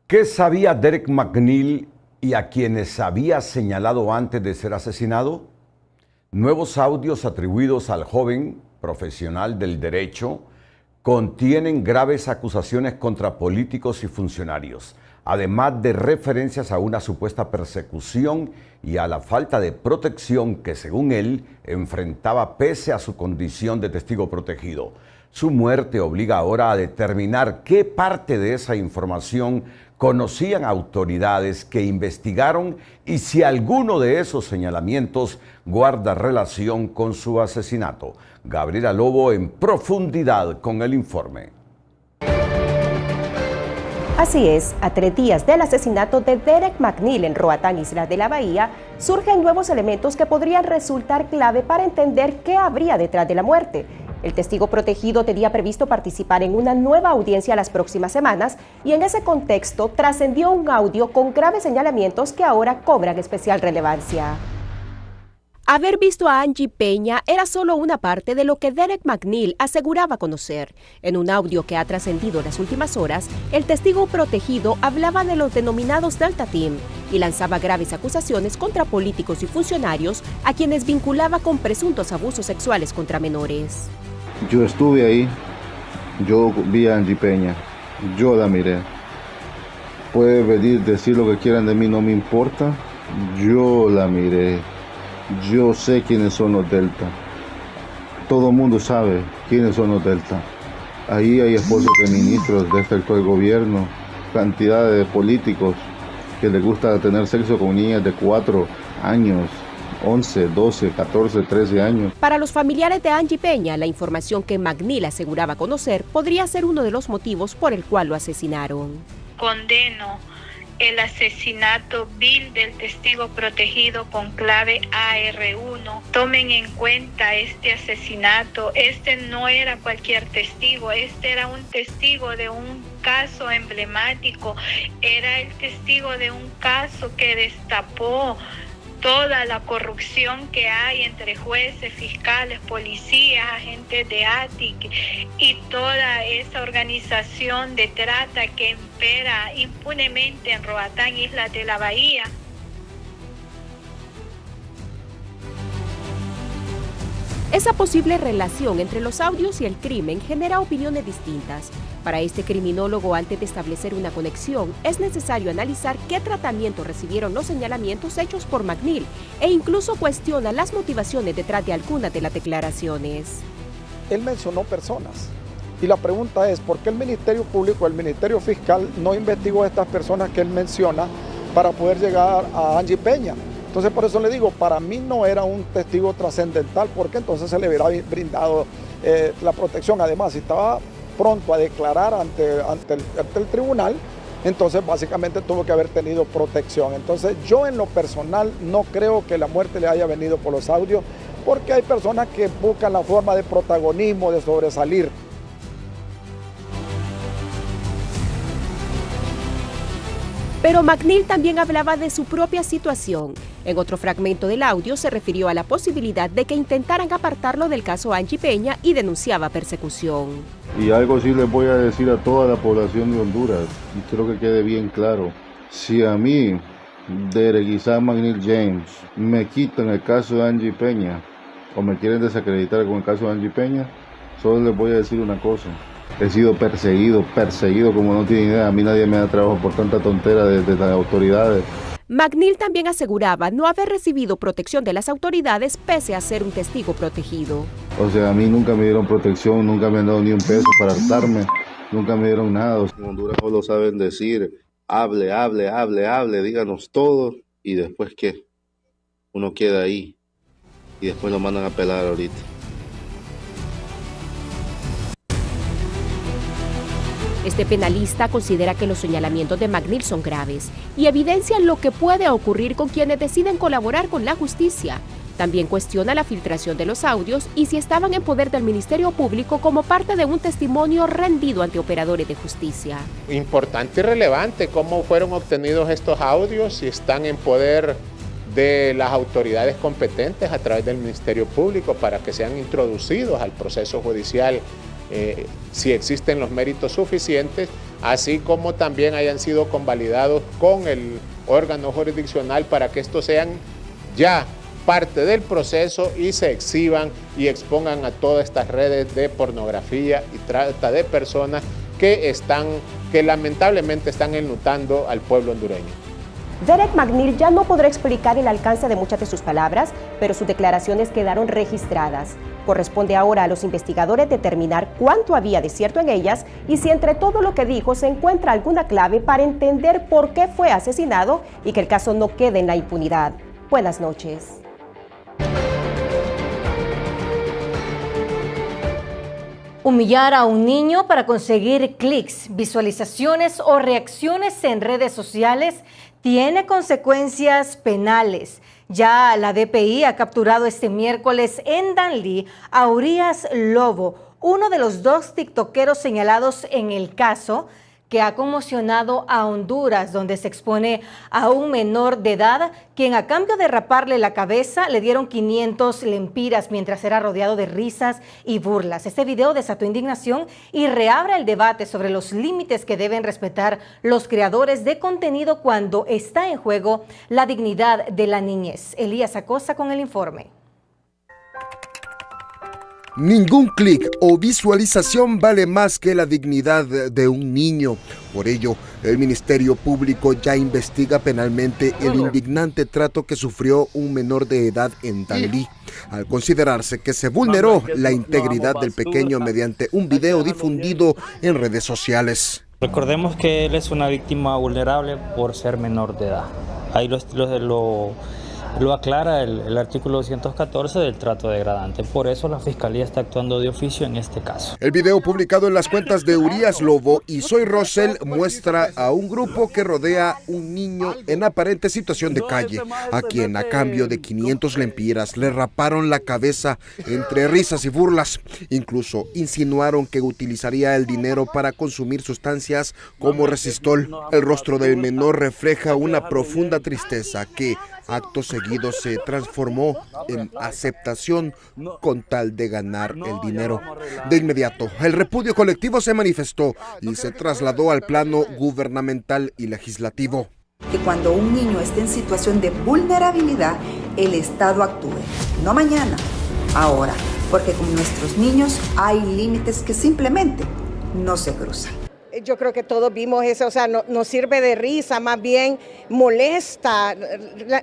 ¿Qué sabía Derek McNeil y a quienes había señalado antes de ser asesinado? Nuevos audios atribuidos al joven profesional del derecho contienen graves acusaciones contra políticos y funcionarios, además de referencias a una supuesta persecución y a la falta de protección que, según él, enfrentaba pese a su condición de testigo protegido. Su muerte obliga ahora a determinar qué parte de esa información conocían autoridades que investigaron y si alguno de esos señalamientos guarda relación con su asesinato. Gabriela Lobo en profundidad con el informe. Así es, a 3 días del asesinato de Derek McNeil en Roatán, Isla de la Bahía, surgen nuevos elementos que podrían resultar clave para entender qué habría detrás de la muerte. El testigo protegido tenía previsto participar en una nueva audiencia las próximas semanas y en ese contexto trascendió un audio con graves señalamientos que ahora cobran especial relevancia. Haber visto a Angie Peña era solo una parte de lo que Derek McNeil aseguraba conocer. En un audio que ha trascendido en las últimas horas, el testigo protegido hablaba de los denominados Delta Team y lanzaba graves acusaciones contra políticos y funcionarios a quienes vinculaba con presuntos abusos sexuales contra menores. Yo estuve ahí, yo vi a Angie Peña, yo la miré. Puede venir, decir lo que quieran de mí, no me importa, yo la miré. Yo sé quiénes son los Delta. Todo el mundo sabe quiénes son los Delta. Ahí hay esposos de ministros de este actual gobierno, cantidad de políticos que les gusta tener sexo con niñas de 4 años, 11, 12, 14, 13 años. Para los familiares de Angie Peña, la información que McNeil aseguraba conocer podría ser uno de los motivos por el cual lo asesinaron. Condeno el asesinato vil del testigo protegido con clave AR1. Tomen en cuenta este asesinato. Este no era cualquier testigo, este era un testigo de un caso emblemático, era el testigo de un caso que destapó toda la corrupción que hay entre jueces, fiscales, policías, agentes de ATIC y toda esa organización de trata que impera impunemente en Roatán, Islas de la Bahía. Esa posible relación entre los audios y el crimen genera opiniones distintas. Para este criminólogo, antes de establecer una conexión, es necesario analizar qué tratamiento recibieron los señalamientos hechos por McNeil e incluso cuestiona las motivaciones detrás de algunas de las declaraciones. Él mencionó personas y la pregunta es ¿por qué el Ministerio Público, el Ministerio Fiscal no investigó a estas personas que él menciona para poder llegar a Angie Peña? Entonces por eso le digo, para mí no era un testigo trascendental porque entonces se le hubiera brindado la protección. Además, si estaba pronto a declarar ante el tribunal, entonces básicamente tuvo que haber tenido protección. Entonces yo en lo personal no creo que la muerte le haya venido por los audios, porque hay personas que buscan la forma de protagonismo, de sobresalir. Pero McNeil también hablaba de su propia situación. En otro fragmento del audio se refirió a la posibilidad de que intentaran apartarlo del caso Angie Peña y denunciaba persecución. Y algo sí les voy a decir a toda la población de Honduras, y quiero que quede bien claro. Si a mí, Derek Isaac McNeil James, me quitan el caso de Angie Peña, o me quieren desacreditar con el caso de Angie Peña, solo les voy a decir una cosa. He sido perseguido como no tienen idea. A mí nadie me da trabajo por tanta tontera de las autoridades. McNeil también aseguraba no haber recibido protección de las autoridades pese a ser un testigo protegido. O sea, a mí nunca me dieron protección, nunca me han dado ni un peso para hartarme, nunca me dieron nada. En Honduras no lo saben decir, hable, díganos todo, y después ¿qué? Uno queda ahí y después lo mandan a pelar ahorita. Este penalista considera que los señalamientos de McNeil son graves y evidencian lo que puede ocurrir con quienes deciden colaborar con la justicia. También cuestiona la filtración de los audios y si estaban en poder del Ministerio Público como parte de un testimonio rendido ante operadores de justicia. Importante y relevante cómo fueron obtenidos estos audios, si están en poder de las autoridades competentes a través del Ministerio Público para que sean introducidos al proceso judicial. Si existen los méritos suficientes, así como también hayan sido convalidados con el órgano jurisdiccional para que estos sean ya parte del proceso y se exhiban y expongan a todas estas redes de pornografía y trata de personas que lamentablemente están enlutando al pueblo hondureño. Derek McNeil ya no podrá explicar el alcance de muchas de sus palabras, pero sus declaraciones quedaron registradas. Corresponde ahora a los investigadores determinar cuánto había de cierto en ellas y si entre todo lo que dijo se encuentra alguna clave para entender por qué fue asesinado y que el caso no quede en la impunidad. Buenas noches. Humillar a un niño para conseguir clics, visualizaciones o reacciones en redes sociales tiene consecuencias penales. Ya la DPI ha capturado este miércoles en Danlí a Urias Lobo, uno de los 2 tiktokeros señalados en el caso que ha conmocionado a Honduras, donde se expone a un menor de edad, quien a cambio de raparle la cabeza le dieron 500 lempiras mientras era rodeado de risas y burlas. Este video desató indignación y reabre el debate sobre los límites que deben respetar los creadores de contenido cuando está en juego la dignidad de la niñez. Elías Acosta con el informe. Ningún clic o visualización vale más que la dignidad de un niño. Por ello, el Ministerio Público ya investiga penalmente el indignante trato que sufrió un menor de edad en Danlí, al considerarse que se vulneró la integridad del pequeño mediante un video difundido en redes sociales. Recordemos que él es una víctima vulnerable por ser menor de edad. Ahí lo aclara el artículo 214 del trato degradante. Por eso la Fiscalía está actuando de oficio en este caso. El video publicado en las cuentas de Urias Lobo y Soy Rosel muestra a un grupo que rodea un niño en aparente situación de calle, a quien a cambio de 500 lempiras le raparon la cabeza entre risas y burlas. Incluso insinuaron que utilizaría el dinero para consumir sustancias como Resistol. El rostro del menor refleja una profunda tristeza que acto seguido se transformó en aceptación con tal de ganar el dinero. De inmediato, el repudio colectivo se manifestó y se trasladó al plano gubernamental y legislativo. Que cuando un niño esté en situación de vulnerabilidad, el Estado actúe. No mañana, ahora, porque con nuestros niños hay límites que simplemente no se cruzan. Yo creo que todos vimos eso, o sea, no sirve de risa, más bien molesta.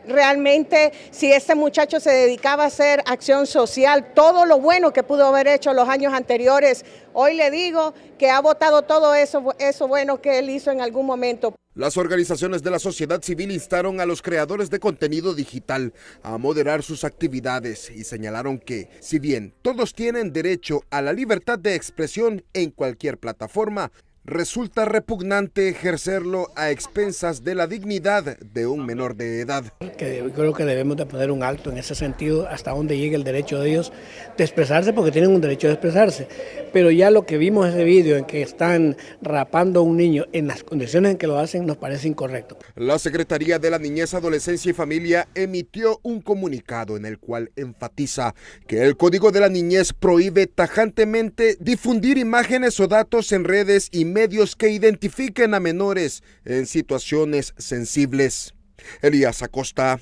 Realmente, si este muchacho se dedicaba a hacer acción social, todo lo bueno que pudo haber hecho los años anteriores, hoy le digo que ha botado todo eso bueno que él hizo en algún momento. Las organizaciones de la sociedad civil instaron a los creadores de contenido digital a moderar sus actividades y señalaron que, si bien todos tienen derecho a la libertad de expresión en cualquier plataforma, resulta repugnante ejercerlo a expensas de la dignidad de un menor de edad. Creo que debemos de poner un alto en ese sentido hasta donde llegue el derecho de ellos de expresarse, porque tienen un derecho de expresarse. Pero ya lo que vimos en ese video en que están rapando a un niño en las condiciones en que lo hacen nos parece incorrecto. La Secretaría de la Niñez, Adolescencia y Familia emitió un comunicado en el cual enfatiza que el Código de la Niñez prohíbe tajantemente difundir imágenes o datos en redes y medios que identifiquen a menores en situaciones sensibles. Elías Acosta,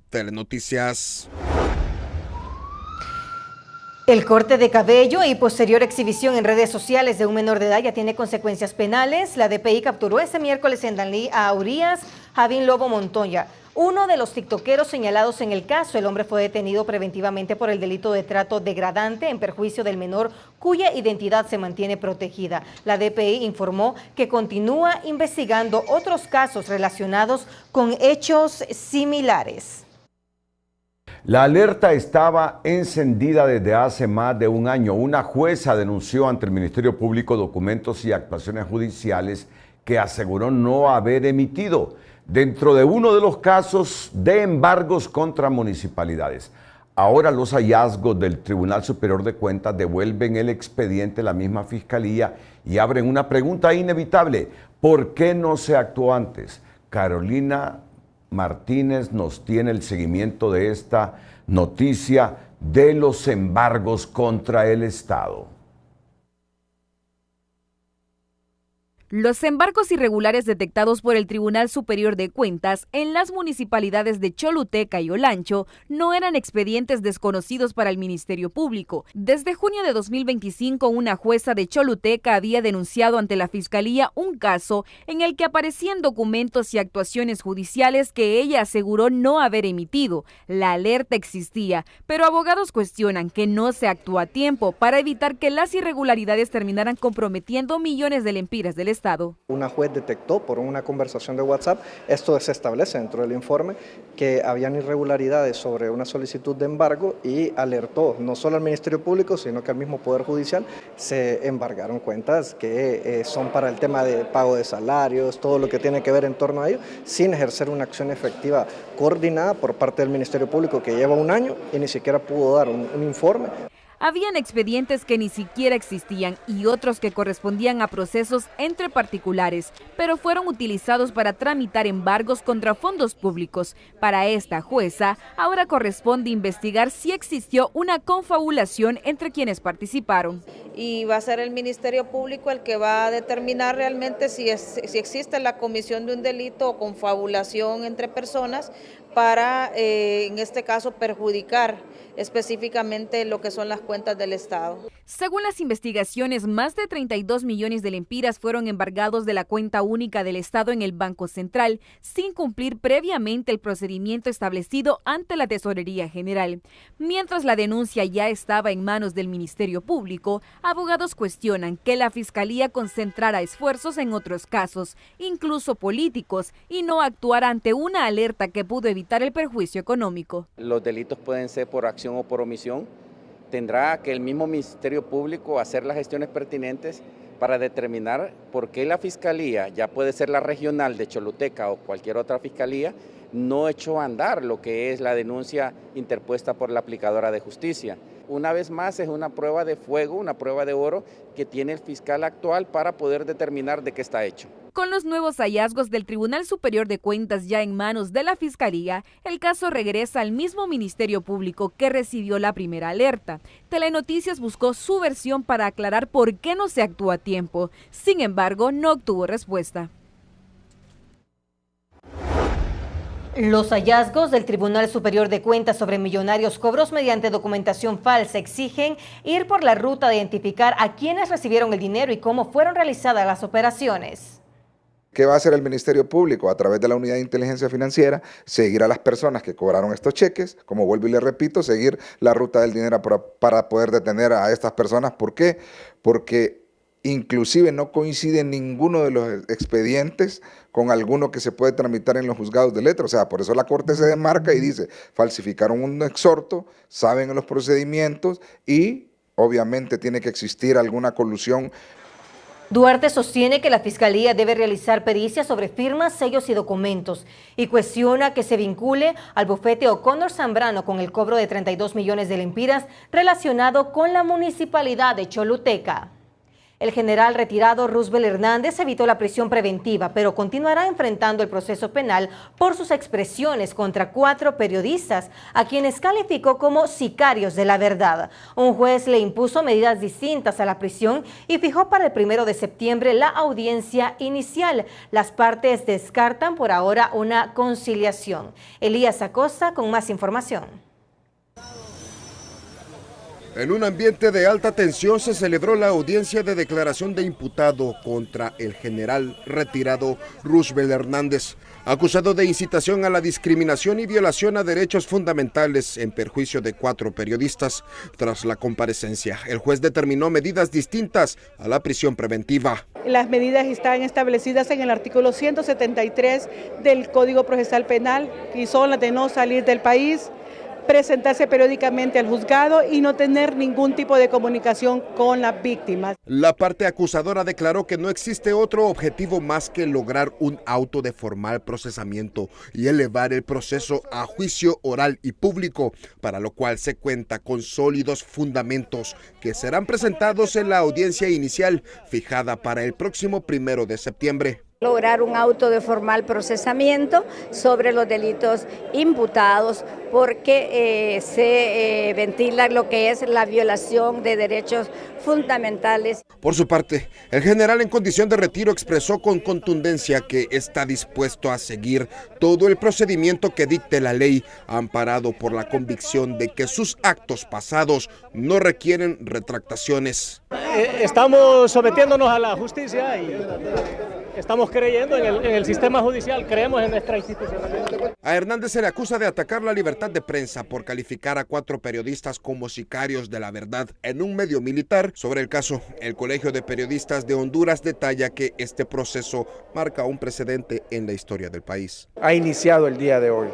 Telenoticias. El corte de cabello y posterior exhibición en redes sociales de un menor de edad ya tiene consecuencias penales. La DPI capturó este miércoles en Danlí a Urias Javín Lobo Montoya, uno de los tiktokeros señalados en el caso. El hombre fue detenido preventivamente por el delito de trato degradante en perjuicio del menor cuya identidad se mantiene protegida. La DPI informó que continúa investigando otros casos relacionados con hechos similares. La alerta estaba encendida desde hace más de un año. Una jueza denunció ante el Ministerio Público documentos y actuaciones judiciales que aseguró no haber emitido dentro de uno de los casos de embargos contra municipalidades. Ahora los hallazgos del Tribunal Superior de Cuentas devuelven el expediente a la misma Fiscalía y abren una pregunta inevitable: ¿por qué no se actuó antes? Carolina Martínez nos tiene el seguimiento de esta noticia de los embargos contra el Estado. Los embargos irregulares detectados por el Tribunal Superior de Cuentas en las municipalidades de Choluteca y Olancho no eran expedientes desconocidos para el Ministerio Público. Desde junio de 2025, una jueza de Choluteca había denunciado ante la Fiscalía un caso en el que aparecían documentos y actuaciones judiciales que ella aseguró no haber emitido. La alerta existía, pero abogados cuestionan que no se actuó a tiempo para evitar que las irregularidades terminaran comprometiendo millones de lempiras del Estado Estado. Una juez detectó por una conversación de WhatsApp, esto se establece dentro del informe, que habían irregularidades sobre una solicitud de embargo y alertó no solo al Ministerio Público, sino que al mismo Poder Judicial. Se embargaron cuentas que son para el tema de pago de salarios, todo lo que tiene que ver en torno a ello, sin ejercer una acción efectiva coordinada por parte del Ministerio Público, que lleva un año y ni siquiera pudo dar un informe. Habían expedientes que ni siquiera existían y otros que correspondían a procesos entre particulares, pero fueron utilizados para tramitar embargos contra fondos públicos. Para esta jueza, ahora corresponde investigar si existió una confabulación entre quienes participaron. Y va a ser el Ministerio Público el que va a determinar realmente si existe la comisión de un delito o confabulación entre personas para, en este caso, perjudicar específicamente lo que son las cuentas del Estado. Según las investigaciones, más de 32 millones de lempiras fueron embargados de la cuenta única del Estado en el Banco Central, sin cumplir previamente el procedimiento establecido ante la Tesorería General. Mientras la denuncia ya estaba en manos del Ministerio Público, abogados cuestionan que la Fiscalía concentrara esfuerzos en otros casos, incluso políticos, y no actuara ante una alerta que pudo evitar el perjuicio económico. Los delitos pueden ser por acción o por omisión. Tendrá que el mismo Ministerio Público hacer las gestiones pertinentes para determinar por qué la Fiscalía, ya puede ser la regional de Choluteca o cualquier otra Fiscalía, no echó a andar lo que es la denuncia interpuesta por la aplicadora de justicia. Una vez más, es una prueba de fuego, una prueba de oro que tiene el fiscal actual para poder determinar de qué está hecho. Con los nuevos hallazgos del Tribunal Superior de Cuentas ya en manos de la Fiscalía, el caso regresa al mismo Ministerio Público que recibió la primera alerta. Telenoticias buscó su versión para aclarar por qué no se actuó a tiempo. Sin embargo, no obtuvo respuesta. Los hallazgos del Tribunal Superior de Cuentas sobre millonarios cobros mediante documentación falsa exigen ir por la ruta de identificar a quienes recibieron el dinero y cómo fueron realizadas las operaciones. ¿Qué va a hacer el Ministerio Público? A través de la Unidad de Inteligencia Financiera, seguir a las personas que cobraron estos cheques, como vuelvo y le repito, seguir la ruta del dinero para poder detener a estas personas. ¿Por qué? Porque inclusive no coincide ninguno de los expedientes con alguno que se puede tramitar en los juzgados de letra. O sea, por eso la Corte se demarca y dice, falsificaron un exhorto, saben los procedimientos y obviamente tiene que existir alguna colusión. Duarte sostiene que la Fiscalía debe realizar pericias sobre firmas, sellos y documentos y cuestiona que se vincule al bufete O'Connor Zambrano con el cobro de 32 millones de lempiras relacionado con la municipalidad de Choluteca. El general retirado Roosevelt Hernández evitó la prisión preventiva, pero continuará enfrentando el proceso penal por sus expresiones contra 4 periodistas, a quienes calificó como sicarios de la verdad. Un juez le impuso medidas distintas a la prisión y fijó para el 1 de septiembre la audiencia inicial. Las partes descartan por ahora una conciliación. Elías Acosta con más información. En un ambiente de alta tensión se celebró la audiencia de declaración de imputado contra el general retirado Roosevelt Hernández, acusado de incitación a la discriminación y violación a derechos fundamentales en perjuicio de 4 periodistas. Tras la comparecencia, el juez determinó medidas distintas a la prisión preventiva. Las medidas están establecidas en el artículo 173 del Código Procesal Penal, y son las de no salir del país, presentarse periódicamente al juzgado y no tener ningún tipo de comunicación con las víctimas. La parte acusadora declaró que no existe otro objetivo más que lograr un auto de formal procesamiento y elevar el proceso a juicio oral y público, para lo cual se cuenta con sólidos fundamentos que serán presentados en la audiencia inicial fijada para el próximo 1 de septiembre. Lograr un auto de formal procesamiento sobre los delitos imputados porque se ventila lo que es la violación de derechos fundamentales. Por su parte, el general en condición de retiro expresó con contundencia que está dispuesto a seguir todo el procedimiento que dicte la ley, amparado por la convicción de que sus actos pasados no requieren retractaciones. Estamos sometiéndonos a la justicia y estamos creyendo en el sistema judicial, creemos en nuestra institucionalidad. A Hernández se le acusa de atacar la libertad de prensa por calificar a 4 periodistas como sicarios de la verdad en un medio militar. Sobre el caso, el Colegio de Periodistas de Honduras detalla que este proceso marca un precedente en la historia del país. Ha iniciado el día de hoy.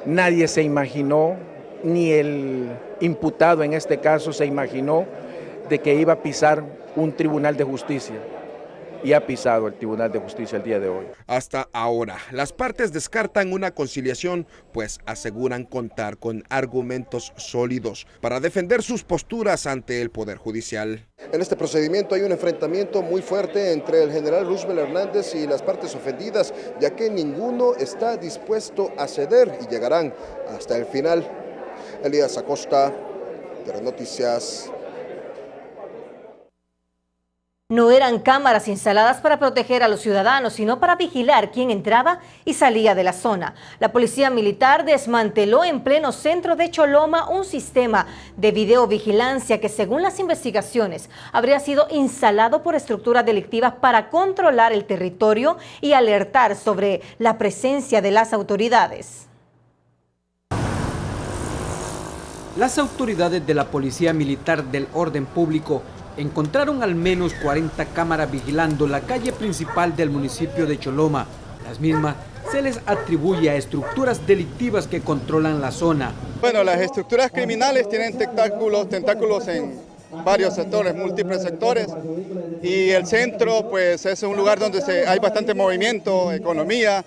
Nadie se imaginó, ni el imputado en este caso se imaginó de que iba a pisar un tribunal de justicia. Y ha pisado el Tribunal de Justicia el día de hoy. Hasta ahora, las partes descartan una conciliación, pues aseguran contar con argumentos sólidos para defender sus posturas ante el Poder Judicial. En este procedimiento hay un enfrentamiento muy fuerte entre el general Roosevelt Hernández y las partes ofendidas, ya que ninguno está dispuesto a ceder y llegarán hasta el final. Elías Acosta, Telenoticias. No eran cámaras instaladas para proteger a los ciudadanos, sino para vigilar quién entraba y salía de la zona. La policía militar desmanteló en pleno centro de Choloma un sistema de videovigilancia que, según las investigaciones, habría sido instalado por estructuras delictivas para controlar el territorio y alertar sobre la presencia de las autoridades. Las autoridades de la Policía Militar del Orden Público encontraron al menos 40 cámaras vigilando la calle principal del municipio de Choloma. Las mismas se les atribuye a estructuras delictivas que controlan la zona. Bueno, las estructuras criminales tienen tentáculos en varios sectores, múltiples sectores, y el centro pues es un lugar donde hay bastante movimiento, economía.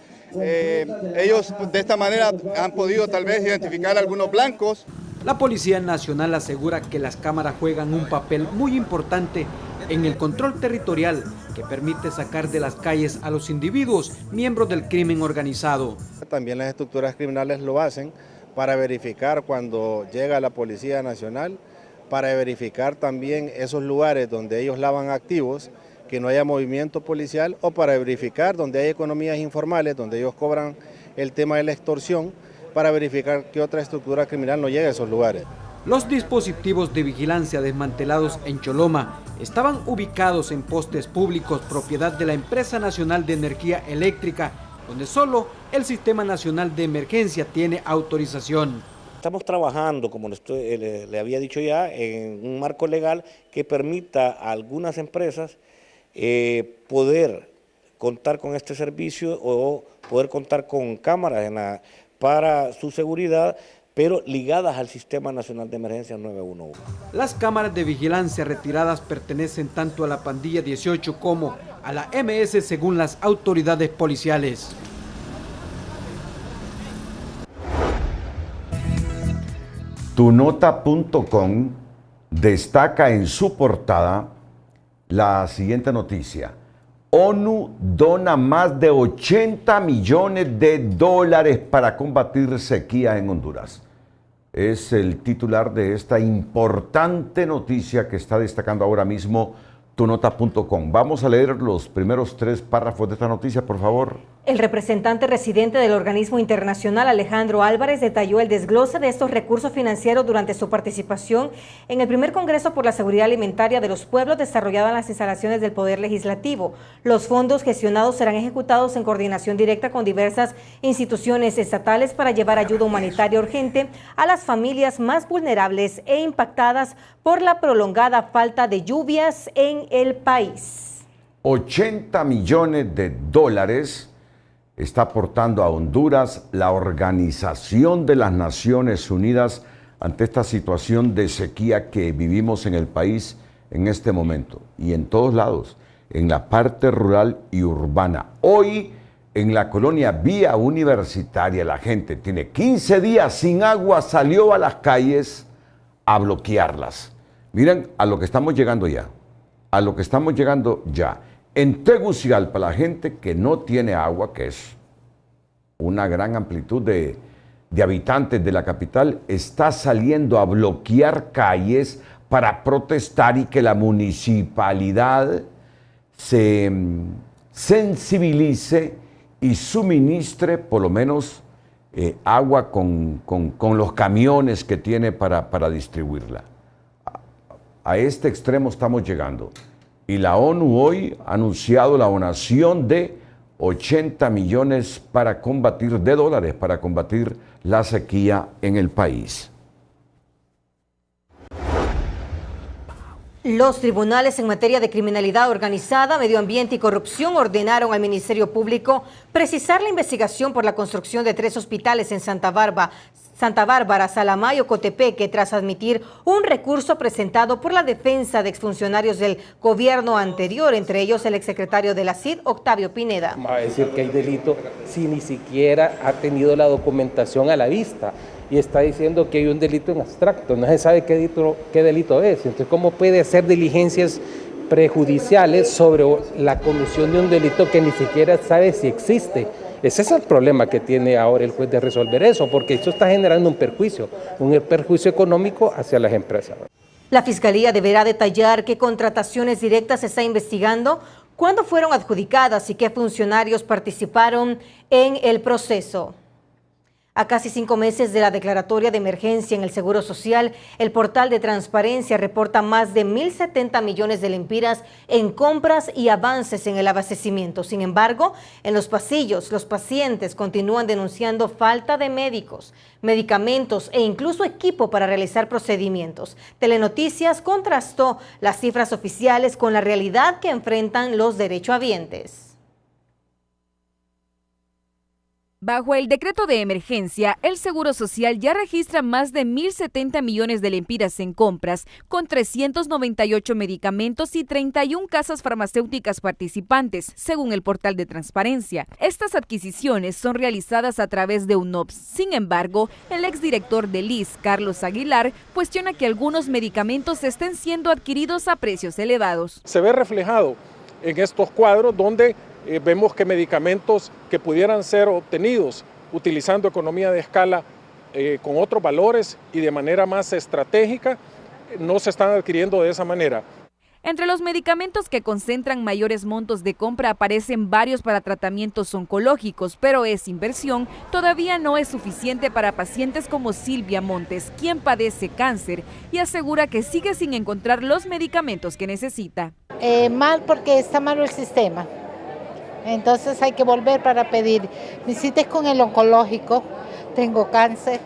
Ellos de esta manera han podido tal vez identificar algunos blancos. La Policía Nacional asegura que las cámaras juegan un papel muy importante en el control territorial que permite sacar de las calles a los individuos miembros del crimen organizado. También las estructuras criminales lo hacen para verificar cuando llega la Policía Nacional, para verificar también esos lugares donde ellos lavan activos, que no haya movimiento policial, o para verificar donde hay economías informales, donde ellos cobran el tema de la extorsión, para verificar que otra estructura criminal no llegue a esos lugares. Los dispositivos de vigilancia desmantelados en Choloma estaban ubicados en postes públicos propiedad de la Empresa Nacional de Energía Eléctrica, donde solo el Sistema Nacional de Emergencia tiene autorización. Estamos trabajando, como le había dicho ya, en un marco legal que permita a algunas empresas poder contar con este servicio o poder contar con cámaras para su seguridad, pero ligadas al Sistema Nacional de Emergencia 911. Las cámaras de vigilancia retiradas pertenecen tanto a la Pandilla 18 como a la MS, según las autoridades policiales. Tunota.com destaca en su portada la siguiente noticia. ONU dona más de 80 millones de dólares para combatir sequía en Honduras. Es el titular de esta importante noticia que está destacando ahora mismo Tunota.com. Vamos a leer los primeros 3 párrafos de esta noticia, por favor. El representante residente del organismo internacional, Alejandro Álvarez, detalló el desglose de estos recursos financieros durante su participación en el primer Congreso por la Seguridad Alimentaria de los Pueblos desarrollado en las instalaciones del Poder Legislativo. Los fondos gestionados serán ejecutados en coordinación directa con diversas instituciones estatales para llevar ayuda humanitaria urgente a las familias más vulnerables e impactadas por la prolongada falta de lluvias en el país. 80 millones de dólares está aportando a Honduras la Organización de las Naciones Unidas ante esta situación de sequía que vivimos en el país en este momento y en todos lados, en la parte rural y urbana. Hoy, en la colonia Vía Universitaria, la gente tiene 15 días sin agua, salió a las calles a bloquearlas. Miren a lo que estamos llegando ya, En Tegucigalpa, la gente que no tiene agua, que es una gran amplitud de habitantes de la capital, está saliendo a bloquear calles para protestar y que la municipalidad se sensibilice y suministre por lo menos agua con los camiones que tiene para distribuirla. A este extremo estamos llegando. y la ONU hoy ha anunciado la donación de 80 millones de dólares para combatir la sequía en el país. Los tribunales en materia de criminalidad organizada, medio ambiente y corrupción ordenaron al Ministerio Público precisar la investigación por la construcción de 3 hospitales en Santa Bárbara, Salamá y Ocotepeque, tras admitir un recurso presentado por la defensa de exfuncionarios del gobierno anterior, entre ellos el exsecretario de la CID, Octavio Pineda. Va a decir que hay delito si ni siquiera ha tenido la documentación a la vista y está diciendo que hay un delito en abstracto, no se sabe qué delito es. Entonces, ¿cómo puede hacer diligencias prejudiciales sobre la comisión de un delito que ni siquiera sabe si existe? Ese es el problema que tiene ahora el juez de resolver eso, porque esto está generando un perjuicio económico hacia las empresas. La Fiscalía deberá detallar qué contrataciones directas se está investigando, cuándo fueron adjudicadas y qué funcionarios participaron en el proceso. A casi 5 meses de la declaratoria de emergencia en el Seguro Social, el portal de transparencia reporta más de 1.070 millones de lempiras en compras y avances en el abastecimiento. Sin embargo, en los pasillos, los pacientes continúan denunciando falta de médicos, medicamentos e incluso equipo para realizar procedimientos. Telenoticias contrastó las cifras oficiales con la realidad que enfrentan los derechohabientes. Bajo el decreto de emergencia, el Seguro Social ya registra más de 1.070 millones de lempiras en compras, con 398 medicamentos y 31 casas farmacéuticas participantes, según el portal de transparencia. Estas adquisiciones son realizadas a través de UNOPS. Sin embargo, el exdirector del ISSSTE, Carlos Aguilar, cuestiona que algunos medicamentos estén siendo adquiridos a precios elevados. Se ve reflejado en estos cuadros donde vemos que medicamentos que pudieran ser obtenidos utilizando economía de escala con otros valores y de manera más estratégica no se están adquiriendo de esa manera. Entre los medicamentos que concentran mayores montos de compra aparecen varios para tratamientos oncológicos, pero esa inversión todavía no es suficiente para pacientes como Silvia Montes, quien padece cáncer y asegura que sigue sin encontrar los medicamentos que necesita. Mal porque está malo el sistema. Entonces hay que volver para pedir. Mi cita es con el oncológico, tengo cáncer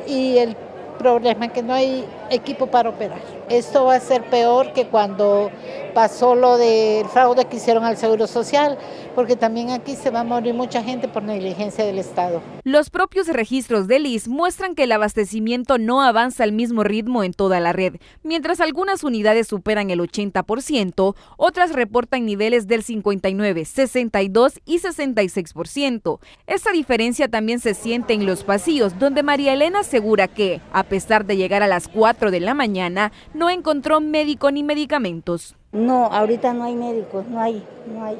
y el problema es que no hay equipo para operar. Esto va a ser peor que cuando pasó lo del fraude que hicieron al Seguro Social, porque también aquí se va a morir mucha gente por negligencia del Estado. Los propios registros del ISSSTE muestran que el abastecimiento no avanza al mismo ritmo en toda la red. Mientras algunas unidades superan el 80%, otras reportan niveles del 59, 62 y 66%. Esta diferencia también se siente en los pasillos, donde María Elena asegura que, a pesar de llegar a las 4 de la mañana, no encontró médico ni medicamentos. No, ahorita no hay médicos, no hay.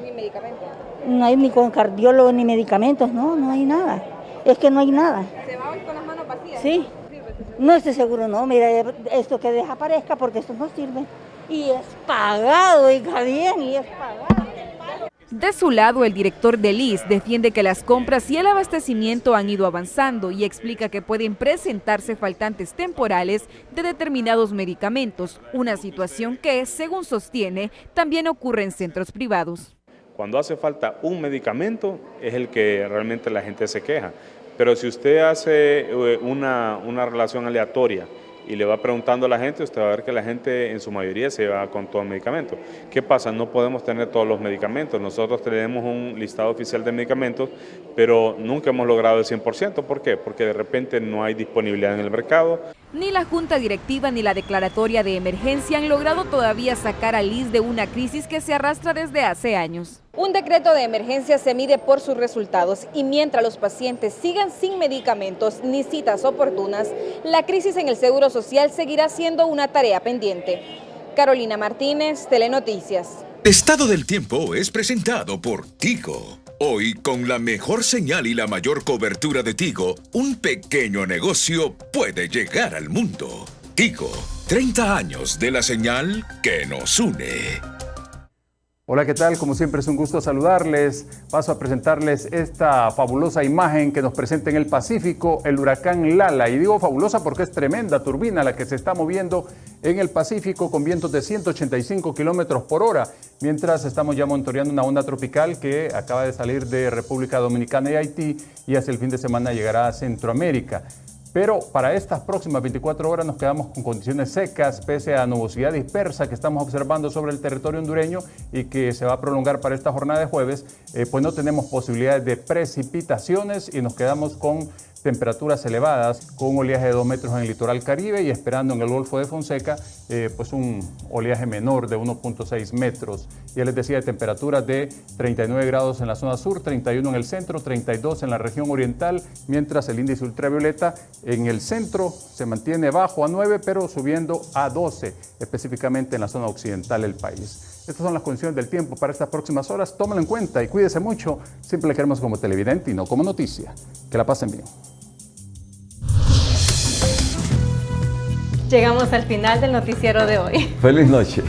¿Ni medicamentos? No hay ni con cardiólogo ni medicamentos, no hay nada. Es que no hay nada. ¿Se va hoy con las manos vacías? Sí. No estoy seguro, no. Mira, esto que desaparezca porque esto no sirve. Y es pagado, oiga bien, y es pagado. De su lado, el director del ISSSTE defiende que las compras y el abastecimiento han ido avanzando y explica que pueden presentarse faltantes temporales de determinados medicamentos, una situación que, según sostiene, también ocurre en centros privados. Cuando hace falta un medicamento es el que realmente la gente se queja, pero si usted hace una relación aleatoria y le va preguntando a la gente, usted va a ver que la gente en su mayoría se va con todo el medicamento. ¿Qué pasa? No podemos tener todos los medicamentos. Nosotros tenemos un listado oficial de medicamentos, pero nunca hemos logrado el 100%. ¿Por qué? Porque de repente no hay disponibilidad en el mercado. Ni la Junta Directiva ni la declaratoria de emergencia han logrado todavía sacar al ISSSTE de una crisis que se arrastra desde hace años. Un decreto de emergencia se mide por sus resultados y mientras los pacientes sigan sin medicamentos ni citas oportunas, la crisis en el Seguro Social seguirá siendo una tarea pendiente. Carolina Martínez, Telenoticias. Estado del tiempo es presentado por Tigo. Hoy, con la mejor señal y la mayor cobertura de Tigo, un pequeño negocio puede llegar al mundo. Tigo, 30 años de la señal que nos une. Hola, ¿qué tal? Como siempre es un gusto saludarles. Paso a presentarles esta fabulosa imagen que nos presenta en el Pacífico el huracán Lala. Y digo fabulosa porque es tremenda turbina la que se está moviendo en el Pacífico con vientos de 185 kilómetros por hora. Mientras estamos ya monitoreando una onda tropical que acaba de salir de República Dominicana y Haití y hacia el fin de semana llegará a Centroamérica. Pero para estas próximas 24 horas nos quedamos con condiciones secas, pese a nubosidad dispersa que estamos observando sobre el territorio hondureño y que se va a prolongar para esta jornada de jueves, pues no tenemos posibilidades de precipitaciones y nos quedamos con temperaturas elevadas, con un oleaje de 2 metros en el litoral caribe y esperando en el Golfo de Fonseca, pues un oleaje menor de 1.6 metros. Ya les decía, de temperaturas de 39 grados en la zona sur, 31 en el centro, 32 en la región oriental, mientras el índice ultravioleta en el centro se mantiene bajo a 9, pero subiendo a 12, específicamente en la zona occidental del país. Estas son las condiciones del tiempo para estas próximas horas. Tómenlo en cuenta y cuídese mucho. Siempre le queremos como televidente y no como noticia. Que la pasen bien. Llegamos al final del noticiero de hoy. Feliz noche.